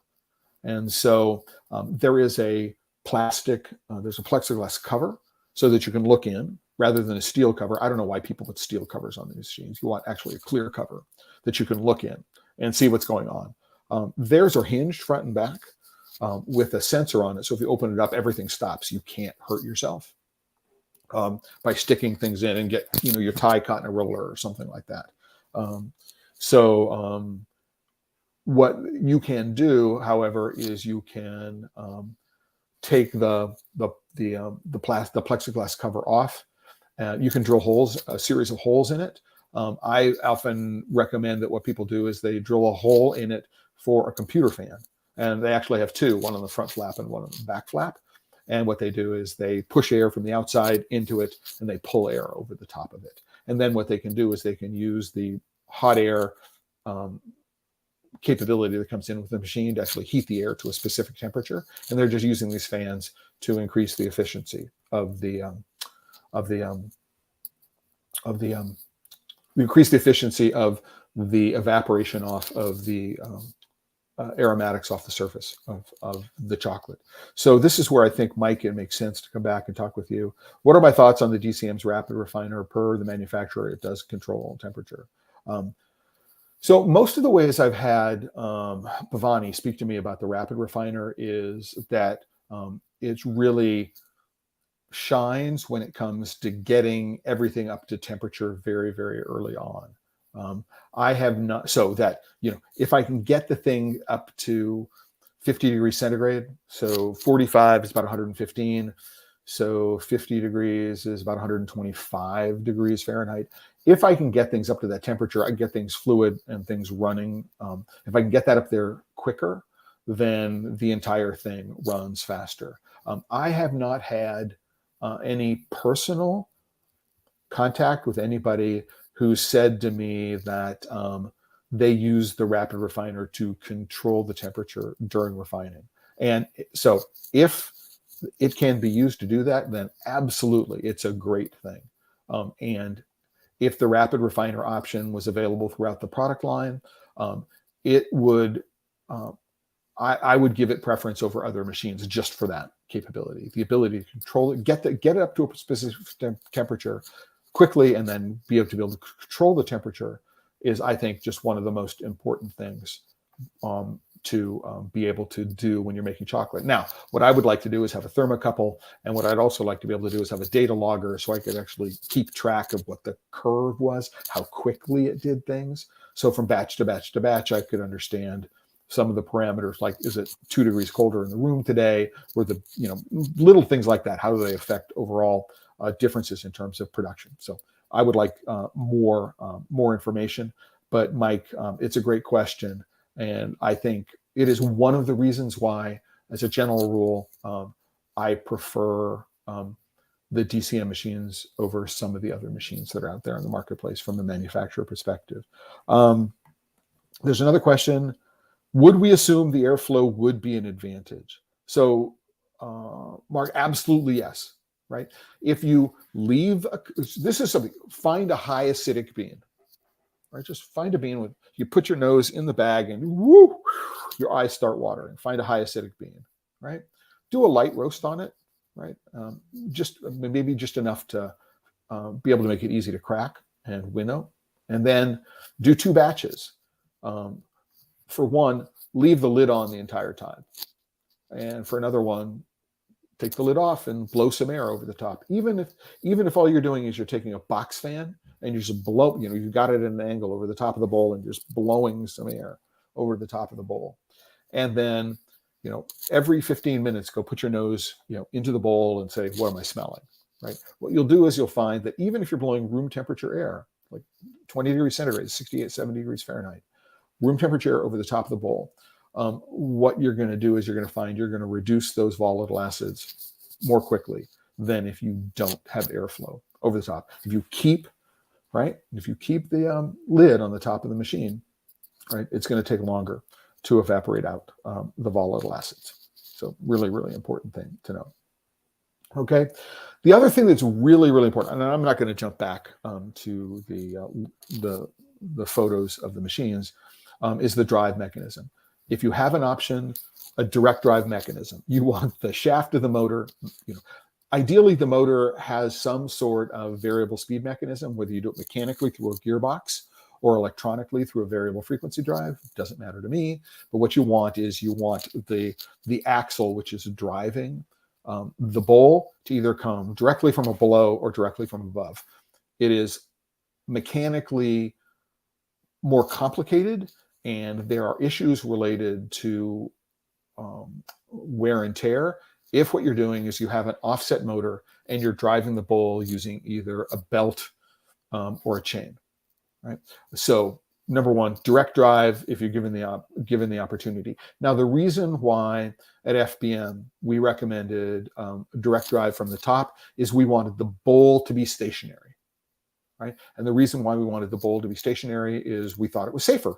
And so there is a there's a plexiglass cover so that you can look in rather than a steel cover. I don't know why people put steel covers on these machines. You want actually a clear cover that you can look in and see what's going on. Theirs are hinged front and back with a sensor on it. So if you open it up, everything stops. You can't hurt yourself by sticking things in and get your tie caught in a roller or something like that. What you can do, however, is you can take the plexiglass cover off. You can drill a series of holes in it. I often recommend that what people do is they drill a hole in it for a computer fan. And they actually have two, one on the front flap and one on the back flap. And what they do is they push air from the outside into it and they pull air over the top of it. And then what they can do is they can use the hot air capability that comes in with the machine to actually heat the air to a specific temperature. And they're just using these fans to increase the efficiency of the evaporation off of the aromatics off the surface of the chocolate. So this is where I think, Mike, it makes sense to come back and talk with you. What are my thoughts on the DCM's rapid refiner? Per the manufacturer, it does control temperature. So most of the ways I've had Bhavani speak to me about the rapid refiner is that it's really shines when it comes to getting everything up to temperature very, very early on. I have not, so that, if I can get the thing up to 50 degrees centigrade, so 45 is about 115, so 50 degrees is about 125 degrees Fahrenheit. If I can get things up to that temperature, I can get things fluid and things running. If I can get that up there quicker, then the entire thing runs faster. I have not had any personal contact with anybody who said to me that they use the rapid refiner to control the temperature during refining. And so if it can be used to do that, then absolutely, it's a great thing. And if the rapid refiner option was available throughout the product line, it would, I would give it preference over other machines just for that capability, the ability to control it, get it up to a specific temperature quickly, and then be able to control the temperature is, I think, just one of the most important things to be able to do when you're making chocolate. Now, what I would like to do is have a thermocouple, and what I'd also like to be able to do is have a data logger so I could actually keep track of what the curve was, how quickly it did things. So from batch to batch to batch, I could understand some of the parameters, like, is it 2 degrees colder in the room today, or the little things like that. How do they affect overall differences in terms of production? So I would like more information. But Mike, it's a great question. And I think it is one of the reasons why, as a general rule, I prefer the DCM machines over some of the other machines that are out there in the marketplace from a manufacturer perspective. There's another question. Would we assume the airflow would be an advantage? So, Mark, absolutely yes, right? If you leave, this is something, find a high acidic bean, right? Just find a bean with, you put your nose in the bag and whoo, your eyes start watering. Find a high acidic bean, right? Do a light roast on it, right? Just maybe just enough to be able to make it easy to crack and winnow. And then do 2 batches. For one, leave the lid on the entire time. And for another one, take the lid off and blow some air over the top. Even if all you're doing is you're taking a box fan and you just blow, you've got it at an angle over the top of the bowl and just blowing some air over the top of the bowl. And then, every 15 minutes, go put your nose, into the bowl and say, what am I smelling? Right? What you'll do is you'll find that even if you're blowing room temperature air, like 20 degrees centigrade, 68, 70 degrees Fahrenheit, room temperature air over the top of the bowl, what you're going to do is you're going to find you're going to reduce those volatile acids more quickly than if you don't have airflow over the top. If you keep the lid on the top of the machine, right, it's going to take longer to evaporate out the volatile acids. So really, really important thing to know. Okay. The other thing that's really, really important, and I'm not going to jump back to the photos of the machines, is the drive mechanism. If you have an option, a direct drive mechanism, you want the shaft of the motor. Ideally, the motor has some sort of variable speed mechanism, whether you do it mechanically through a gearbox or electronically through a variable frequency drive. It doesn't matter to me. But what you want is the axle, which is driving the bowl, to either come directly from below or directly from above. It is mechanically more complicated, and there are issues related to wear and tear if what you're doing is you have an offset motor and you're driving the bowl using either a belt or a chain, right? So number one, direct drive if you're given the opportunity. Now, the reason why at FBM we recommended direct drive from the top is we wanted the bowl to be stationary, right? And the reason why we wanted the bowl to be stationary is we thought it was safer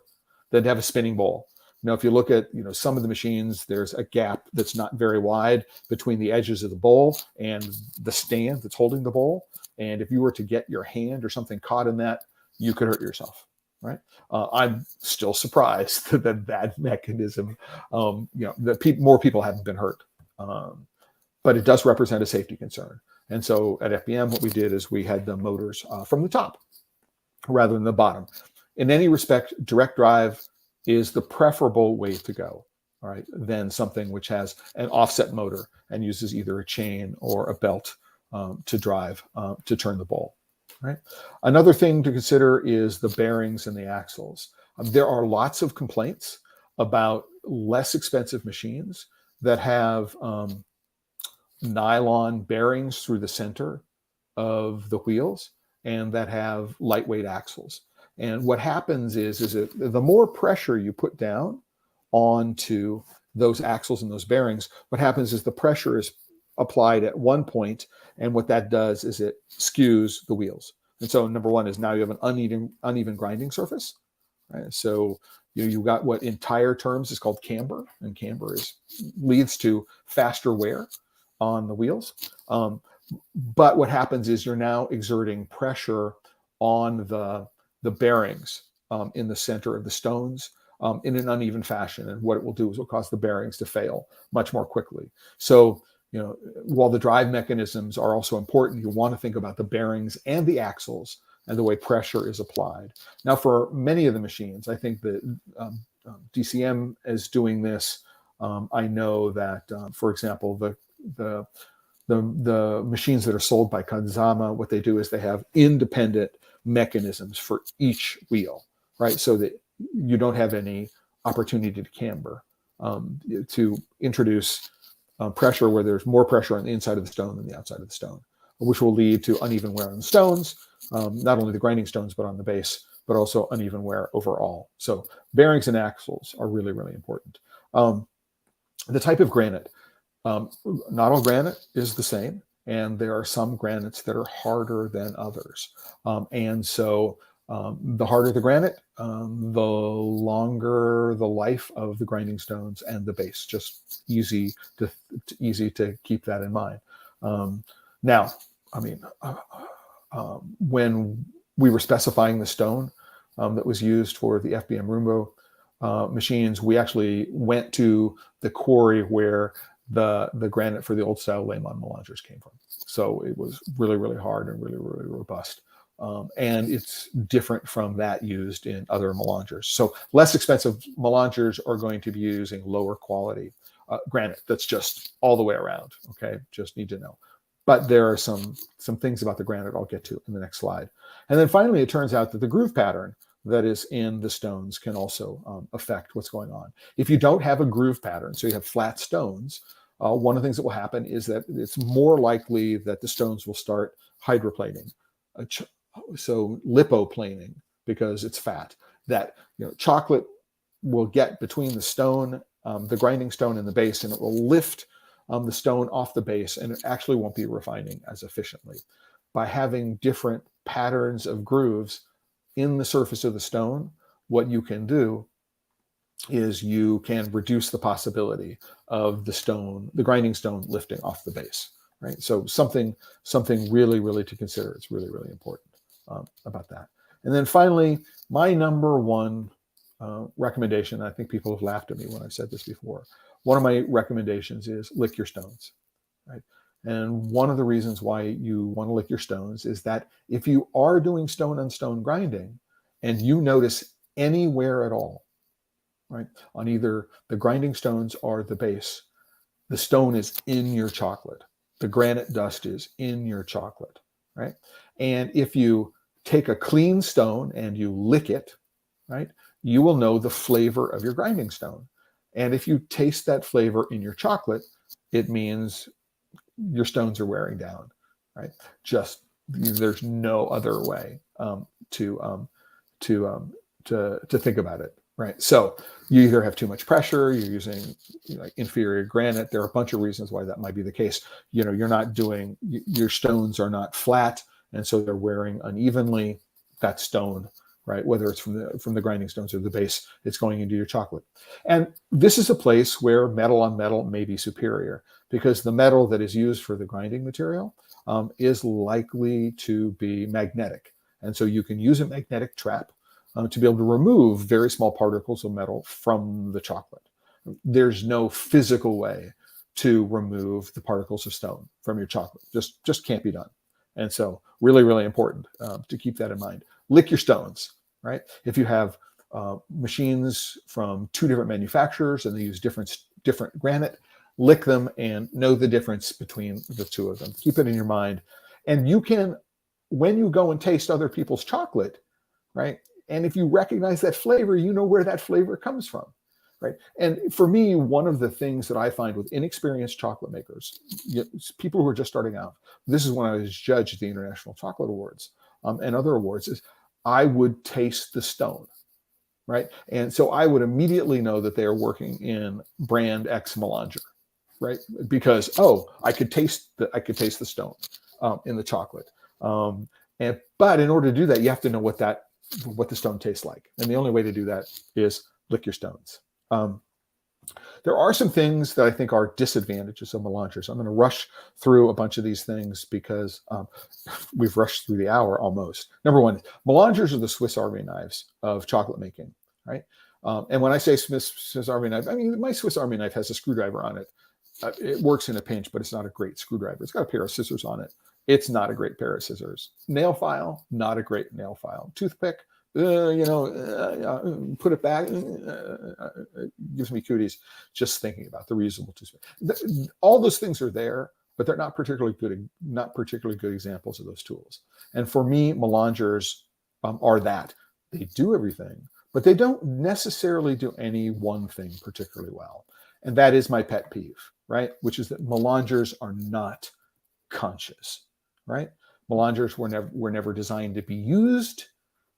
than to have a spinning bowl. Now, if you look at some of the machines, there's a gap that's not very wide between the edges of the bowl and the stand that's holding the bowl. And if you were to get your hand or something caught in that, you could hurt yourself, right? I'm still surprised that mechanism, that more people haven't been hurt, but it does represent a safety concern. And so at FBM, what we did is we had the motors from the top rather than the bottom. In any respect, direct drive is the preferable way to go, all right, than something which has an offset motor and uses either a chain or a belt to drive, to turn the bowl, right? Another thing to consider is the bearings and the axles. There are lots of complaints about less expensive machines that have nylon bearings through the center of the wheels and that have lightweight axles. And what happens is that the more pressure you put down onto those axles and those bearings, what happens is the pressure is applied at one point, and what that does is it skews the wheels. And so number one is now you have an uneven grinding surface, right? So you got what in tire terms is called camber, and camber leads to faster wear on the wheels. But what happens is you're now exerting pressure on the bearings in the center of the stones in an uneven fashion. And what it will do is it will cause the bearings to fail much more quickly. So, while the drive mechanisms are also important, you want to think about the bearings and the axles and the way pressure is applied. Now, for many of the machines, I think that DCM is doing this. I know that, for example, the machines that are sold by Kanzama, what they do is they have independent mechanisms for each wheel, right? So that you don't have any opportunity to camber, to introduce pressure where there's more pressure on the inside of the stone than the outside of the stone, which will lead to uneven wear on the stones, not only the grinding stones, but on the base, but also uneven wear overall. So bearings and axles are really, really important. The type of granite, not all granite is the same. And there are some granites that are harder than others. And so the harder the granite, the longer the life of the grinding stones and the base. Just easy to keep that in mind. Now, I mean, when we were specifying the stone, that was used for the FBM Roomba machines, we actually went to the quarry where the granite for the old style Lehmann melangers came from. So it was really, really hard and really, really robust. And it's different from that used in other melangers. So less expensive melangers are going to be using lower quality granite. That's just all the way around. Okay, just need to know. But there are some things about the granite I'll get to in the next slide. And then finally, it turns out that the groove pattern that is in the stones can also affect what's going on. If you don't have a groove pattern, so you have flat stones, one of the things that will happen is that it's more likely that the stones will start hydroplaning. So lipoplaning, because it's fat. That chocolate will get between the stone, the grinding stone and the base, and it will lift the stone off the base, and it actually won't be refining as efficiently. By having different patterns of grooves in the surface of the stone, what you can do is you can reduce the possibility of the grinding stone lifting off the base, right? So something really, really to consider. It's really, really important about that. And then finally, my number one recommendation, I think people have laughed at me when I've said this before, one of my recommendations is lick your stones, right? And one of the reasons why you want to lick your stones is that if you are doing stone on stone grinding and you notice anywhere at all, right, on either the grinding stones or the base, the stone is in your chocolate. The granite dust is in your chocolate, right? And if you take a clean stone and you lick it, right, you will know the flavor of your grinding stone. And if you taste that flavor in your chocolate, it means your stones are wearing down, right? Just there's no other way to think about it, right? So you either have too much pressure, you're using inferior granite. There are a bunch of reasons why that might be the case. You're not doing, your stones are not flat, and so they're wearing unevenly. That stone, right? Whether it's from the grinding stones or the base, it's going into your chocolate. And this is a place where metal on metal may be superior, because the metal that is used for the grinding material is likely to be magnetic. And so you can use a magnetic trap to be able to remove very small particles of metal from the chocolate. There's no physical way to remove the particles of stone from your chocolate. Just can't be done. And so really, really important to keep that in mind. Lick your stones, right? If you have machines from two different manufacturers and they use different granite, lick them and know the difference between the two of them. Keep it in your mind. And you can, when you go and taste other people's chocolate, right? And if you recognize that flavor, you know where that flavor comes from, right? And for me, one of the things that I find with inexperienced chocolate makers, people who are just starting out, this is when I was judged at the International Chocolate Awards and other awards, is I would taste the stone, right? And so I would immediately know that they are working in brand X melanger, right? Because I could taste the stone in the chocolate. But in order to do that, you have to know what the stone tastes like, and the only way to do that is lick your stones. There are some things that I think are disadvantages of melangers. I'm going to rush through a bunch of these things because we've rushed through the hour almost. Number one, melangers are the Swiss Army knives of chocolate making, right? And when I say Swiss Army knife, I mean my Swiss Army knife has a screwdriver on it. It works in a pinch, but it's not a great screwdriver. It's got a pair of scissors on it. It's not a great pair of scissors. Nail file, not a great nail file. Toothpick, put it back. Gives me cooties just thinking about the reasonable toothpick. All those things are there, but they're not particularly good examples of those tools. And for me, melangers are that. They do everything, but they don't necessarily do any one thing particularly well. And that is my pet peeve, right? Which is that melangers are not conscious, right? Melangers were never designed to be used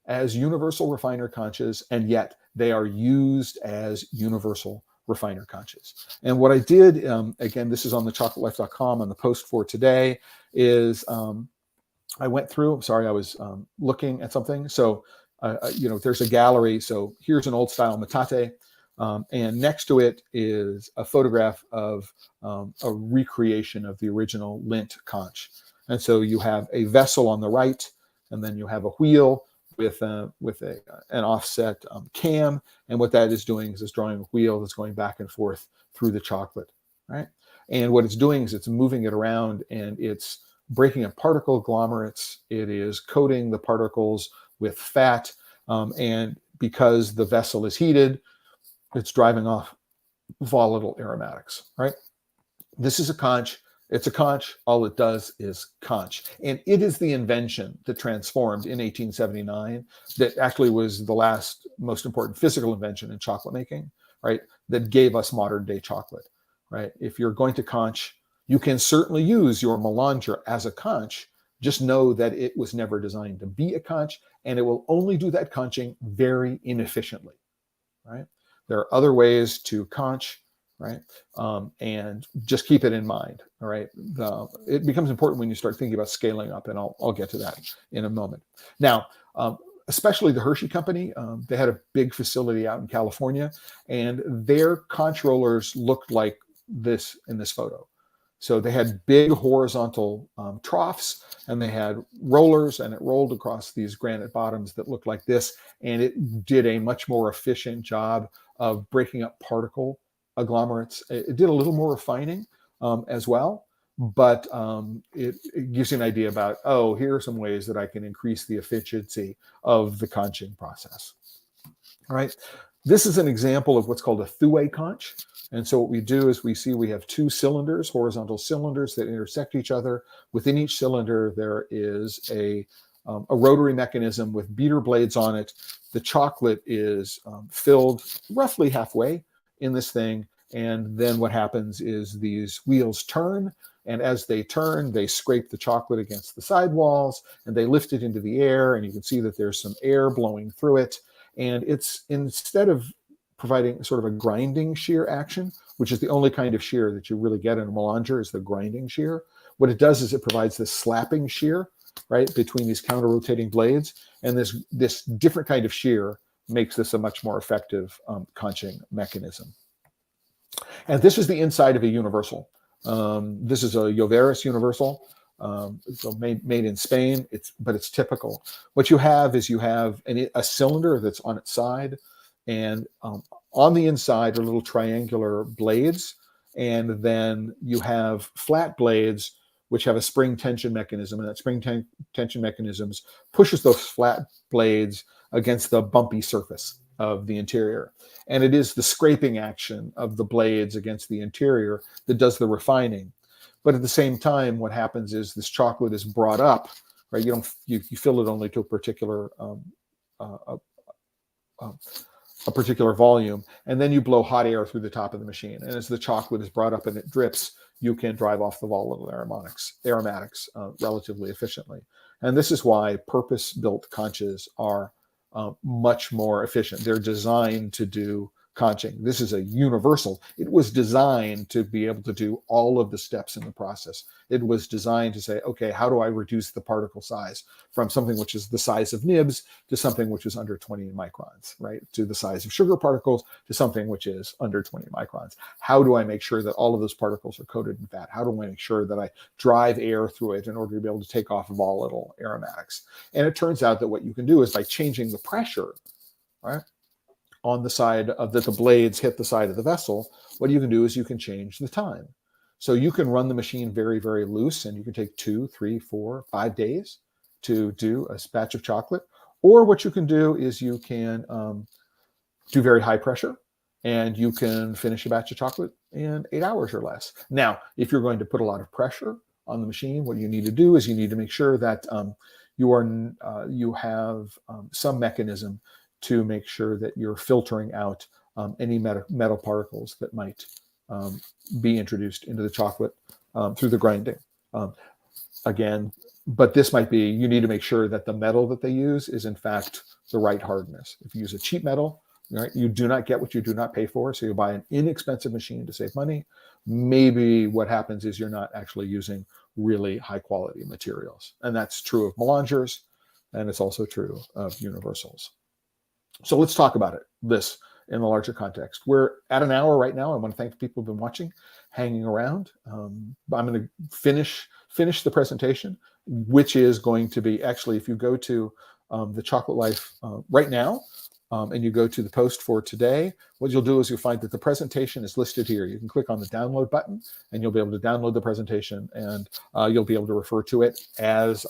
as universal refiner conches, and yet they are used as universal refiner conches. And what I did, again, this is on TheChocolateLife.com on the post for today, is I went through, I'm sorry, I was looking at something. So, there's a gallery. So here's an old style metate. And next to it is a photograph of a recreation of the original lint conch. And so you have a vessel on the right, and then you have a wheel. an offset cam, and what that is doing is it's drawing a wheel that's going back and forth through the chocolate, right? And what it's doing is it's moving it around, and it's breaking up particle agglomerates. It is coating the particles with fat, and because the vessel is heated, it's driving off volatile aromatics, right? This is a conch. It's a conch. All it does is conch. And it is the invention that transformed in 1879 that actually was the last most important physical invention in chocolate making, right? That gave us modern day chocolate, right? If you're going to conch, you can certainly use your melanger as a conch. Just know that it was never designed to be a conch, and it will only do that conching very inefficiently, right? There are other ways to conch, right? And just keep it in mind, all right? It becomes important when you start thinking about scaling up, and I'll get to that in a moment. Now, especially the Hershey Company, they had a big facility out in California, and their conch rollers looked like this in this photo. So they had big horizontal troughs, and they had rollers, and it rolled across these granite bottoms that looked like this, and it did a much more efficient job of breaking up particle agglomerates. It did a little more refining as well, but it gives you an idea about, oh, here are some ways that I can increase the efficiency of the conching process. All right. This is an example of what's called a throughway conch. And so what we do is we have two cylinders, horizontal cylinders that intersect each other. Within each cylinder, there is a rotary mechanism with beater blades on it. The chocolate is filled roughly halfway in this thing. And then what happens is these wheels turn. And as they turn, they scrape the chocolate against the sidewalls, and they lift it into the air. And you can see that there's some air blowing through it. And it's, instead of providing sort of a grinding shear action, which is the only kind of shear that you really get in a melanger, is the grinding shear. What it does is it provides this slapping shear, right, between these counter-rotating blades. And this different kind of shear makes this a much more effective conching mechanism. And this is the inside of a universal. This is a Lloveras universal. So made in Spain, but it's typical. What you have is a cylinder that's on its side, and on the inside are little triangular blades, and then you have flat blades which have a spring tension mechanism, and that spring tension mechanism pushes those flat blades against the bumpy surface of the interior. And it is the scraping action of the blades against the interior that does the refining. But at the same time, what happens is this chocolate is brought up, right? You fill it only to a particular volume, and then you blow hot air through the top of the machine. And as the chocolate is brought up and it drips, you can drive off the volatile aromatics relatively efficiently. And this is why purpose-built conches are much more efficient. They're designed to do conching. This is a universal. It was designed to be able to do all of the steps in the process. It was designed to say, okay, how do I reduce the particle size from something which is the size of nibs to something which is under 20 microns, right? To the size of sugar particles to something which is under 20 microns. How do I make sure that all of those particles are coated in fat? How do I make sure that I drive air through it in order to be able to take off volatile aromatics? And it turns out that what you can do is by changing the pressure, right, on the side of that the blades hit the side of the vessel, what you can do is you can change the time. So you can run the machine very, very loose, and you can take 2, 3, 4, 5 days to do a batch of chocolate. Or what you can do is you can do very high pressure, and you can finish a batch of chocolate in 8 hours or less. Now, if you're going to put a lot of pressure on the machine, what you need to do is you need to make sure that you have some mechanism to make sure that you're filtering out any metal particles that might be introduced into the chocolate through the grinding. Again, but this might be, you need to make sure that the metal that they use is in fact the right hardness. If you use a cheap metal, right, you do not get what you do not pay for. So you buy an inexpensive machine to save money. Maybe what happens is you're not actually using really high quality materials. And that's true of melangers, and it's also true of universals. So let's talk about this in the larger context. We're at an hour right now. I want to thank the people who've been watching, hanging around. I'm going to finish the presentation, which is going to be, actually, if you go to The Chocolate Life right now, and you go to the post for today, what you'll do is you'll find that the presentation is listed here. You can click on the download button and you'll be able to download the presentation, and you'll be able to refer to it as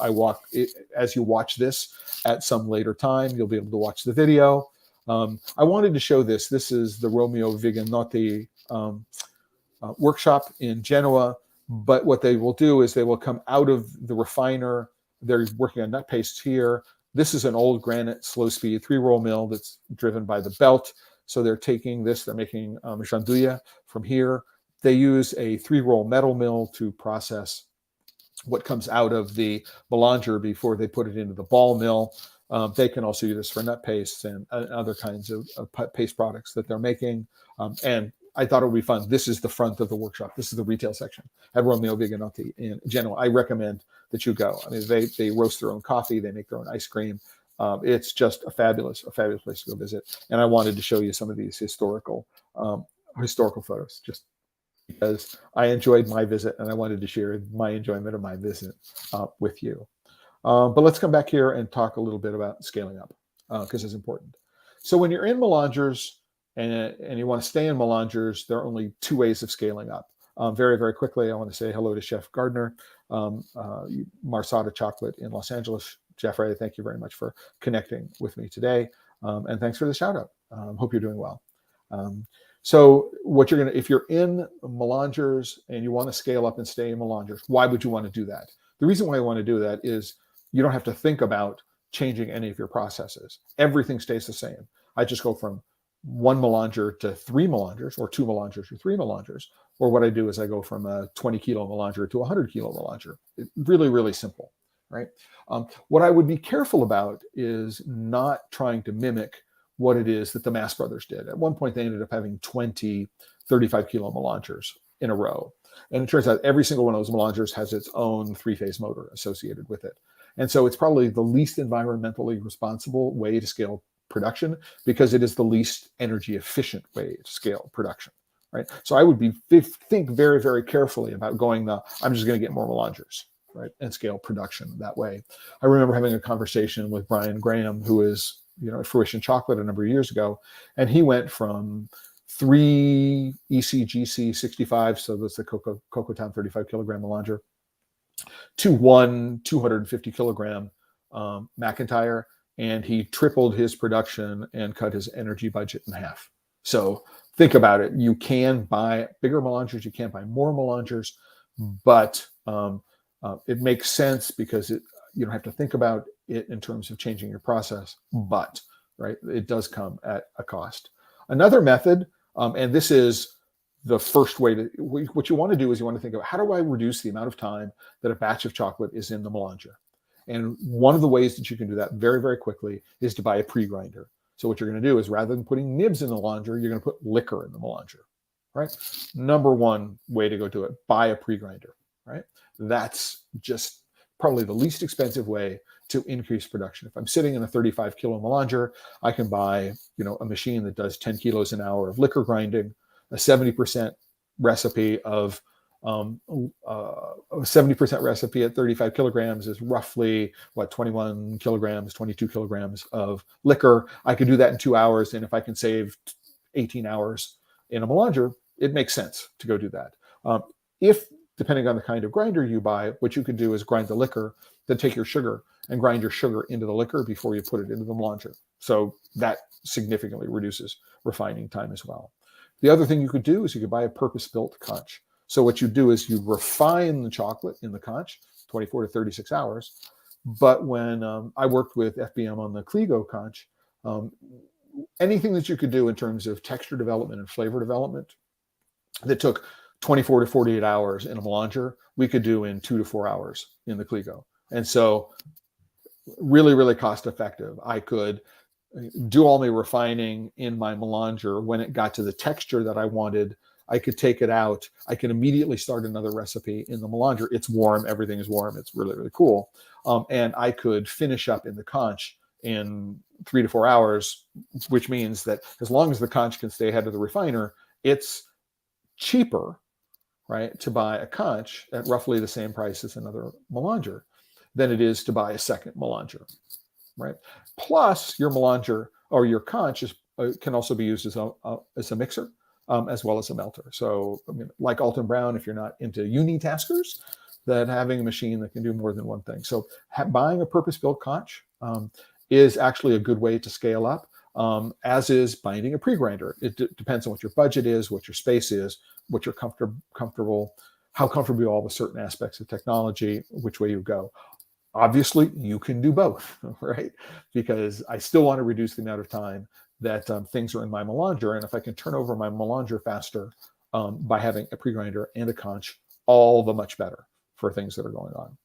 you watch this at some later time. You'll be able to watch the video. I wanted to show this. This is the Romeo Viganotti workshop in Genoa, but what they will do is they will come out of the refiner. They're working on nut pastes here. This is an old granite slow-speed 3-roll mill that's driven by the belt. So they're taking this, they're making gianduja from here. They use a 3-roll metal mill to process what comes out of the melanger before they put it into the ball mill. They can also use this for nut pastes and other kinds of paste products that they're making. And I thought it would be fun. This is the front of the workshop. This is the retail section at Romeo Viganotti in Genoa. I recommend that you go. I mean, they roast their own coffee. They make their own ice cream. It's just a fabulous place to go visit. And I wanted to show you some of these historical photos, just because I enjoyed my visit and I wanted to share my enjoyment of my visit with you. But let's come back here and talk a little bit about scaling up because it's important. So when you're in melangers and you want to stay in melangers, there are only 2 ways of scaling up. Very, very quickly, I want to say hello to Chef Gardner, Marsada Chocolate in Los Angeles. Jeffrey, thank you very much for connecting with me today. And thanks for the shout out. Hope you're doing well. So what you're going to, if you're in melangers and you want to scale up and stay in melangers, why would you want to do that? The reason why you want to do that is you don't have to think about changing any of your processes. Everything stays the same. I just go from 1 melanger to 3 melangers, or 2 melangers to 3 melangers. Or what I do is I go from a 20 kilo melanger to a 100 kilo melanger. It's really, really simple, right? What I would be careful about is not trying to mimic what it is that the Mass Brothers did. At one point, they ended up having 20 35 kilo melangers in a row. And it turns out every single one of those melangers has its own 3-phase motor associated with it. And so it's probably the least environmentally responsible way to scale production because it is the least energy efficient way to scale production, right? So I would think very, very carefully about I'm just going to get more melangers, right? And scale production that way. I remember having a conversation with Brian Graham, who is, at Fruition Chocolate a number of years ago, and he went from 3 ECGC 65, so that's the Cocoa Town 35 kilogram melanger, to 1 250 kilogram McIntyre, and he tripled his production and cut his energy budget in half. So think about it. You can buy bigger melangers, you can't buy more melangers, but it makes sense because you don't have to think about it in terms of changing your process, but right, it does come at a cost. Another method, and this is the first way to, what you want to do is you want to think about how do I reduce the amount of time that a batch of chocolate is in the melanger? And one of the ways that you can do that very, very quickly is to buy a pre-grinder. So what you're going to do is rather than putting nibs in the melanger, you're going to put liquor in the melanger, right? Number one way to go do it, buy a pre-grinder, right? That's just probably the least expensive way to increase production. If I'm sitting in a 35 kilo melanger, I can buy, a machine that does 10 kilos an hour of liquor grinding, a 70% recipe of a 70% recipe at 35 kilograms is roughly 21 kilograms, 22 kilograms of liquor. I could do that in 2 hours. And if I can save 18 hours in a melanger, it makes sense to go do that. If depending on the kind of grinder you buy, what you could do is grind the liquor, then take your sugar and grind your sugar into the liquor before you put it into the melanger. So that significantly reduces refining time as well. The other thing you could do is you could buy a purpose-built conch. So what you do is you refine the chocolate in the conch, 24 to 36 hours. But when I worked with FBM on the Kligo conch, anything that you could do in terms of texture development and flavor development that took 24 to 48 hours in a melanger, we could do in 2 to 4 hours in the Kligo. And so really, really cost effective. I could do all my refining in my melanger. When it got to the texture that I wanted, I could take it out. I can immediately start another recipe in the melanger. It's warm. Everything is warm. It's really, really cool. And I could finish up in the conch in 3 to 4 hours, which means that as long as the conch can stay ahead of the refiner, it's cheaper, right, to buy a conch at roughly the same price as another melanger than it is to buy a second melanger. right? Plus, your melanger or your conch can also be used as a mixer, as well as a melter. So, I mean, like Alton Brown, if you're not into unitaskers, that having a machine that can do more than one thing. So, buying a purpose-built conch is actually a good way to scale up. As is binding a pre-grinder. It depends on what your budget is, what your space is, what you're comfortable, how comfortable you are with certain aspects of technology, which way you go. Obviously, you can do both, right? Because I still want to reduce the amount of time that things are in my melanger. And if I can turn over my melanger faster by having a pre-grinder and a conch, all the much better for things that are going on,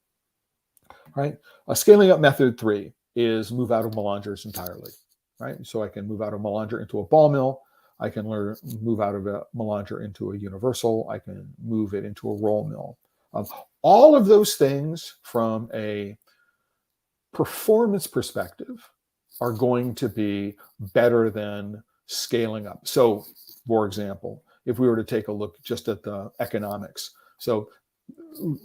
right? Scaling up method 3 is move out of melangers entirely, right? So I can move out of melanger into a ball mill. I can move out of a melanger into a universal. I can move it into a roll mill. All of those things from a performance perspective are going to be better than scaling up. So, for example, if we were to take a look just at the economics, so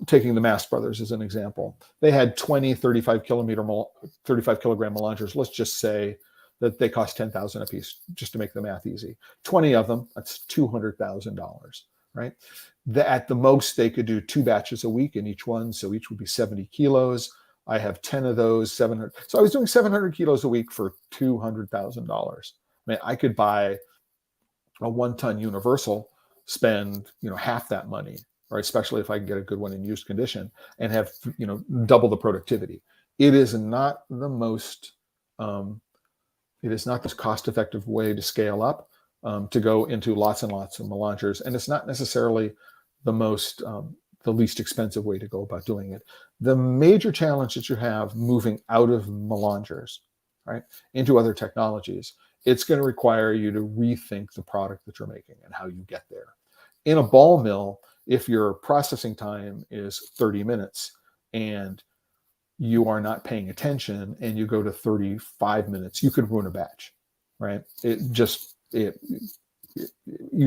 taking the Mast brothers as an example, they had 20 35 kilogram melangers. Let's just say that they cost $10,000 a piece, just to make the math easy. 20 of them, that's $200,000, right? At the most, they could do 2 batches a week in each one, so each would be 70 kilos. I have 10 of those, 700. So I was doing 700 kilos a week for $200,000. I mean, I could buy a 1-ton universal, spend half that money, right? Especially if I can get a good one in used condition, and have double the productivity. It is not the most cost-effective way to scale up, to go into lots and lots of melangers, and it's not necessarily the least expensive way to go about doing it. The major challenge that you have moving out of melangers, right, into other technologies, it's going to require you to rethink the product that you're making and how you get there. In a ball mill, if your processing time is 30 minutes and you are not paying attention and you go to 35 minutes, you could ruin a batch, right? You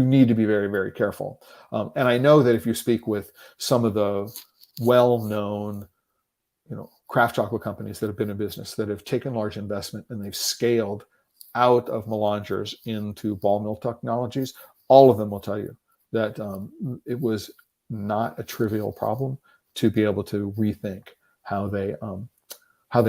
need to be very, very careful. And I know that if you speak with some of the well-known, craft chocolate companies that have been in business, that have taken large investment and they've scaled out of melangers into ball mill technologies, all of them will tell you that it was not a trivial problem to be able to rethink how they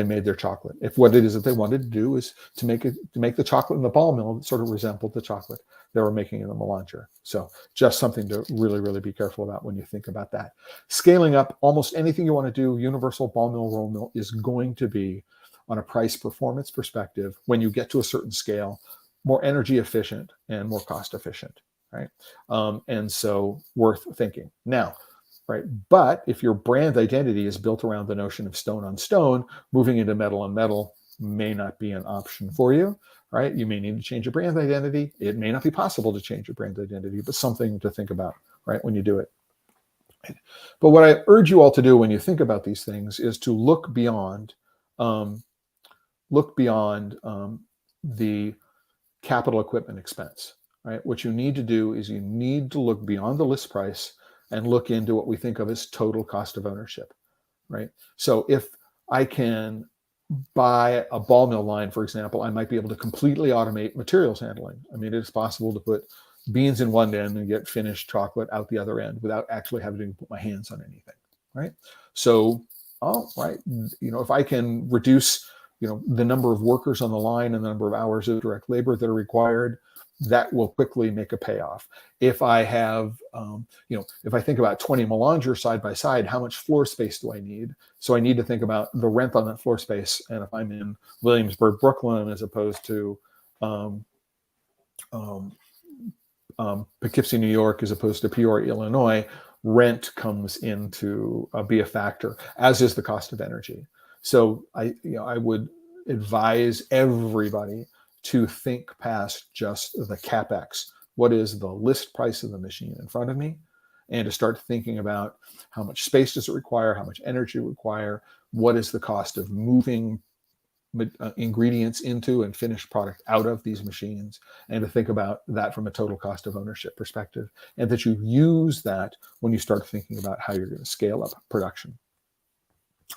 made their chocolate. If what it is that they wanted to do is to make the chocolate in the ball mill that sort of resembled the chocolate they were making in the melanger. So just something to really, really be careful about when you think about that. Scaling up, almost anything you want to do, universal, ball mill, roll mill, is going to be, on a price performance perspective, when you get to a certain scale, more energy efficient and more cost efficient, right? And so worth thinking. Now, right, but if your brand identity is built around the notion of stone on stone, moving into metal on metal may not be an option for you, right? You may need to change your brand identity. It may not be possible to change your brand identity, but something to think about, right, when you do it. But what I urge you all to do when you think about these things is to look beyond the capital equipment expense, right? What you need to do is you need to look beyond the list price and look into what we think of as total cost of ownership, right? So if I can buy a ball mill line, for example, I might be able to completely automate materials handling. I mean, it's possible to put beans in one end and get finished chocolate out the other end without actually having to put my hands on anything, right? So, if I can reduce, the number of workers on the line and the number of hours of direct labor that are required, that will quickly make a payoff. If I have, if I think about 20 melangers side by side, how much floor space do I need? So I need to think about the rent on that floor space. And if I'm in Williamsburg, Brooklyn, as opposed to Poughkeepsie, New York, as opposed to Peoria, Illinois, rent comes into be a factor, as is the cost of energy. So I would advise everybody to think past just the CapEx. What is the list price of the machine in front of me? And to start thinking about how much space does it require, how much energy it require, what is the cost of moving ingredients into and finished product out of these machines, and to think about that from a total cost of ownership perspective, and that you use that when you start thinking about how you're going to scale up production.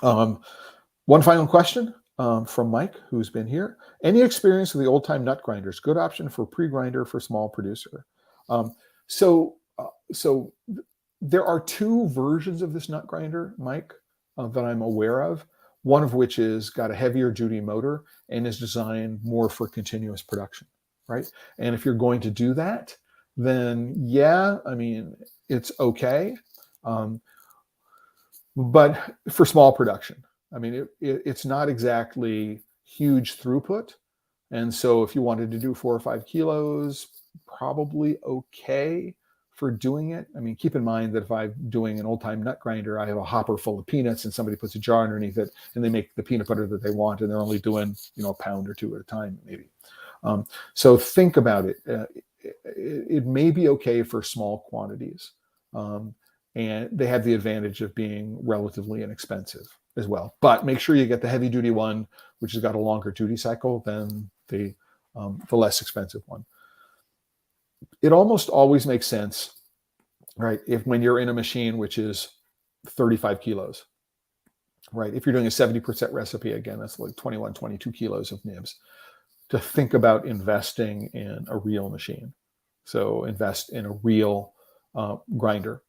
One final question. from Mike, who's been here. Any experience with the old-time nut grinders? Good option for pre-grinder for small producer. So there are two versions of this nut grinder, Mike, that I'm aware of. One of which is got a heavier duty motor and is designed more for continuous production, right? And if you're going to do that, then yeah, I mean, it's okay. But for small production, I mean, it's not exactly huge throughput. And so if you wanted to do 4 or 5 kilos, probably okay for doing it. I mean, keep in mind that if I'm doing an old-time nut grinder, I have a hopper full of peanuts and somebody puts a jar underneath it and they make the peanut butter that they want, and they're only doing, a pound or two at a time, maybe. So think about it. It may be okay for small quantities. And they have the advantage of being relatively inexpensive as well. But make sure you get the heavy duty one, which has got a longer duty cycle than the less expensive one. It almost always makes sense, right, when you're in a machine which is 35 kilos, right? If you're doing a 70% recipe, again, that's like 21, 22 kilos of nibs, to think about investing in a real machine. So invest in a real grinder.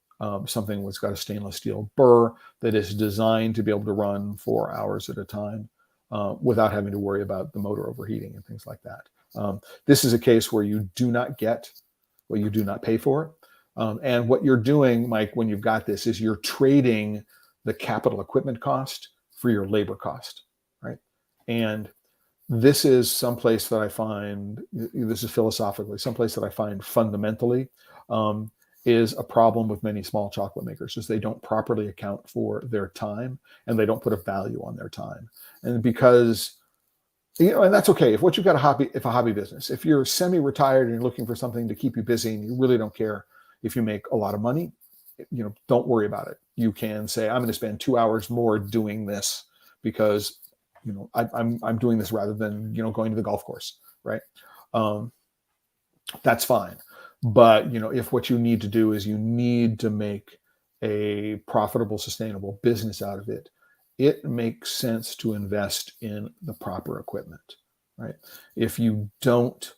Something that's got a stainless steel burr that is designed to be able to run 4 hours at a time without having to worry about the motor overheating and things like that. This is a case where you do not get what you do not pay for. And what you're doing, Mike, when you've got this, is you're trading the capital equipment cost for your labor cost, right? And this is someplace that I find, this is philosophically, someplace that I find fundamentally is a problem with many small chocolate makers, is they don't properly account for their time and they don't put a value on their time. And because, and that's okay. If what you've got a hobby business, if you're semi-retired and you're looking for something to keep you busy and you really don't care if you make a lot of money, don't worry about it. You can say, I'm going to spend 2 hours more doing this because, I'm doing this rather than, going to the golf course, right? That's fine. But, if what you need to do is you need to make a profitable, sustainable business out of it, it makes sense to invest in the proper equipment, right? If you don't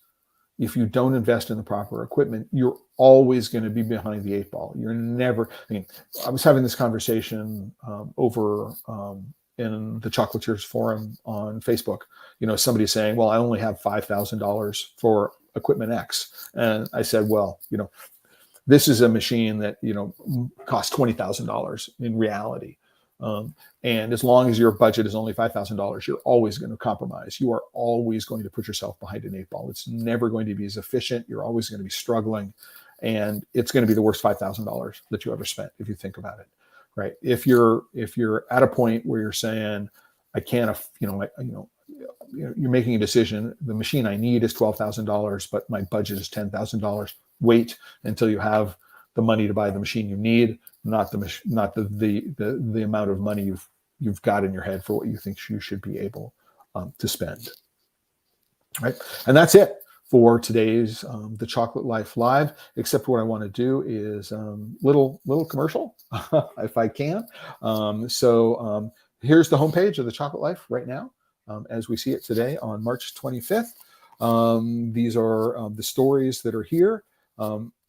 invest in the proper equipment, you're always going to be behind the 8 ball. You're never, I was having this conversation over in the Chocolatiers forum on Facebook, somebody saying, well, I only have $5,000 for equipment X. And I said, well, this is a machine that, costs $20,000 in reality. And as long as your budget is only $5,000, you're always going to compromise. You are always going to put yourself behind an 8 ball. It's never going to be as efficient. You're always going to be struggling. And it's going to be the worst $5,000 that you ever spent, if you think about it, right? If you're at a point where you're saying, I can't, you're making a decision, the machine I need is $12,000, but my budget is $10,000. Wait until you have the money to buy the machine you need, not the amount of money you've got in your head for what you think you should be able to spend. Right, and that's it for today's The Chocolate Life Live. Except what I want to do is little commercial, if I can. Here's the homepage of The Chocolate Life right now, as we see it today on March 25th. These are the stories that are here.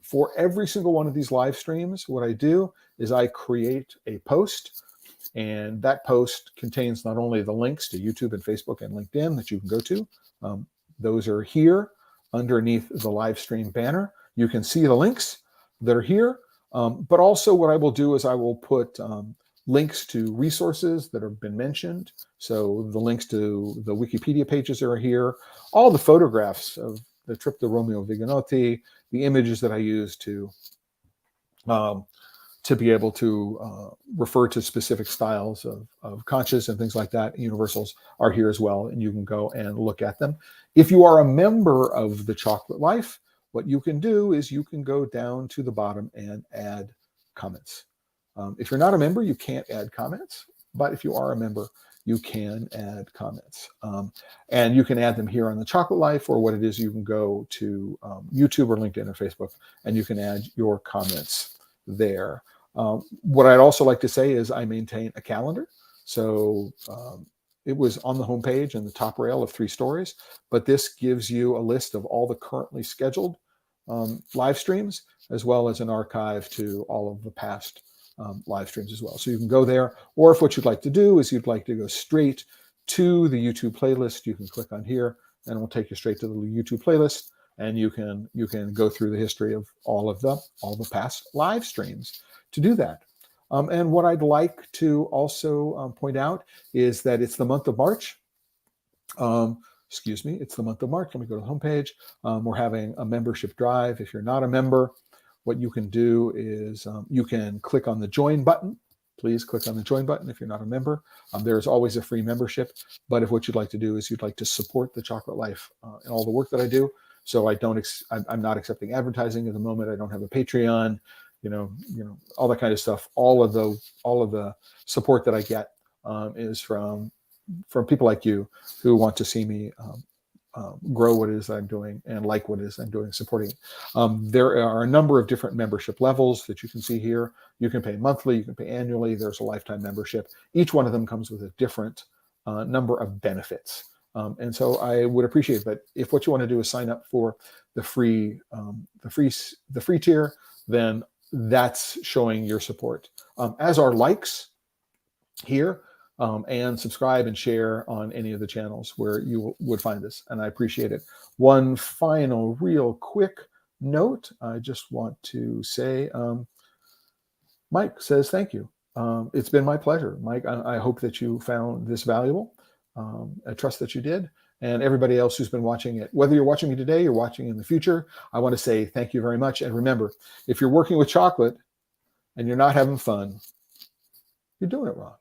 For every single one of these live streams, what I do is I create a post, and that post contains not only the links to YouTube and Facebook and LinkedIn that you can go to. Those are here underneath the live stream banner. You can see the links that are here, but also what I will do is I will put links to resources that have been mentioned. So the links to the Wikipedia pages are here, all the photographs of the trip to Romeo Viganotti, the images that I use to be able to refer to specific styles of conchas and things like that. Universals are here as well, and you can go and look at them. If you are a member of The Chocolate Life, what you can do is you can go down to the bottom and add comments. If you're not a member, you can't add comments, but if you are a member, you can add comments. And you can add them here on The Chocolate Life, or what it is, you can go to YouTube or LinkedIn or Facebook, and you can add your comments there. What I'd also like to say is I maintain a calendar. So it was on the homepage in the top rail of 3 stories, but this gives you a list of all the currently scheduled live streams, as well as an archive to all of the past live streams as well. So you can go there, or if what you'd like to do is you'd like to go straight to the YouTube playlist, you can click on here and it will take you straight to the YouTube playlist, and you can go through the history of all the past live streams to do that. And what I'd like to also point out is that it's the month of March. It's the month of March. Let me go to the homepage. We're having a membership drive. If you're not a member, what you can do is you can click on the join button. Please click on the join button if you're not a member. There's always a free membership, but if what you'd like to do is you'd like to support the Chocolate Life and all the work that I do, so I'm not accepting advertising at the moment. I don't have a Patreon, all that kind of stuff. All of the support that I get is from people like you who want to see me grow what it is that I'm doing and like what it is I'm doing, supporting it. There are a number of different membership levels that you can see here. You can pay monthly, you can pay annually. There's a lifetime membership. Each one of them comes with a different number of benefits. And so I would appreciate that if what you want to do is sign up for the free tier, then that's showing your support. As are likes here, and subscribe and share on any of the channels where you would find this, and I appreciate it. One final real quick note, I just want to say, Mike says thank you. It's been my pleasure, Mike. I hope that you found this valuable. I trust that you did. And everybody else who's been watching it, whether you're watching me today or watching in the future, I want to say thank you very much. And remember, if you're working with chocolate and you're not having fun, you're doing it wrong.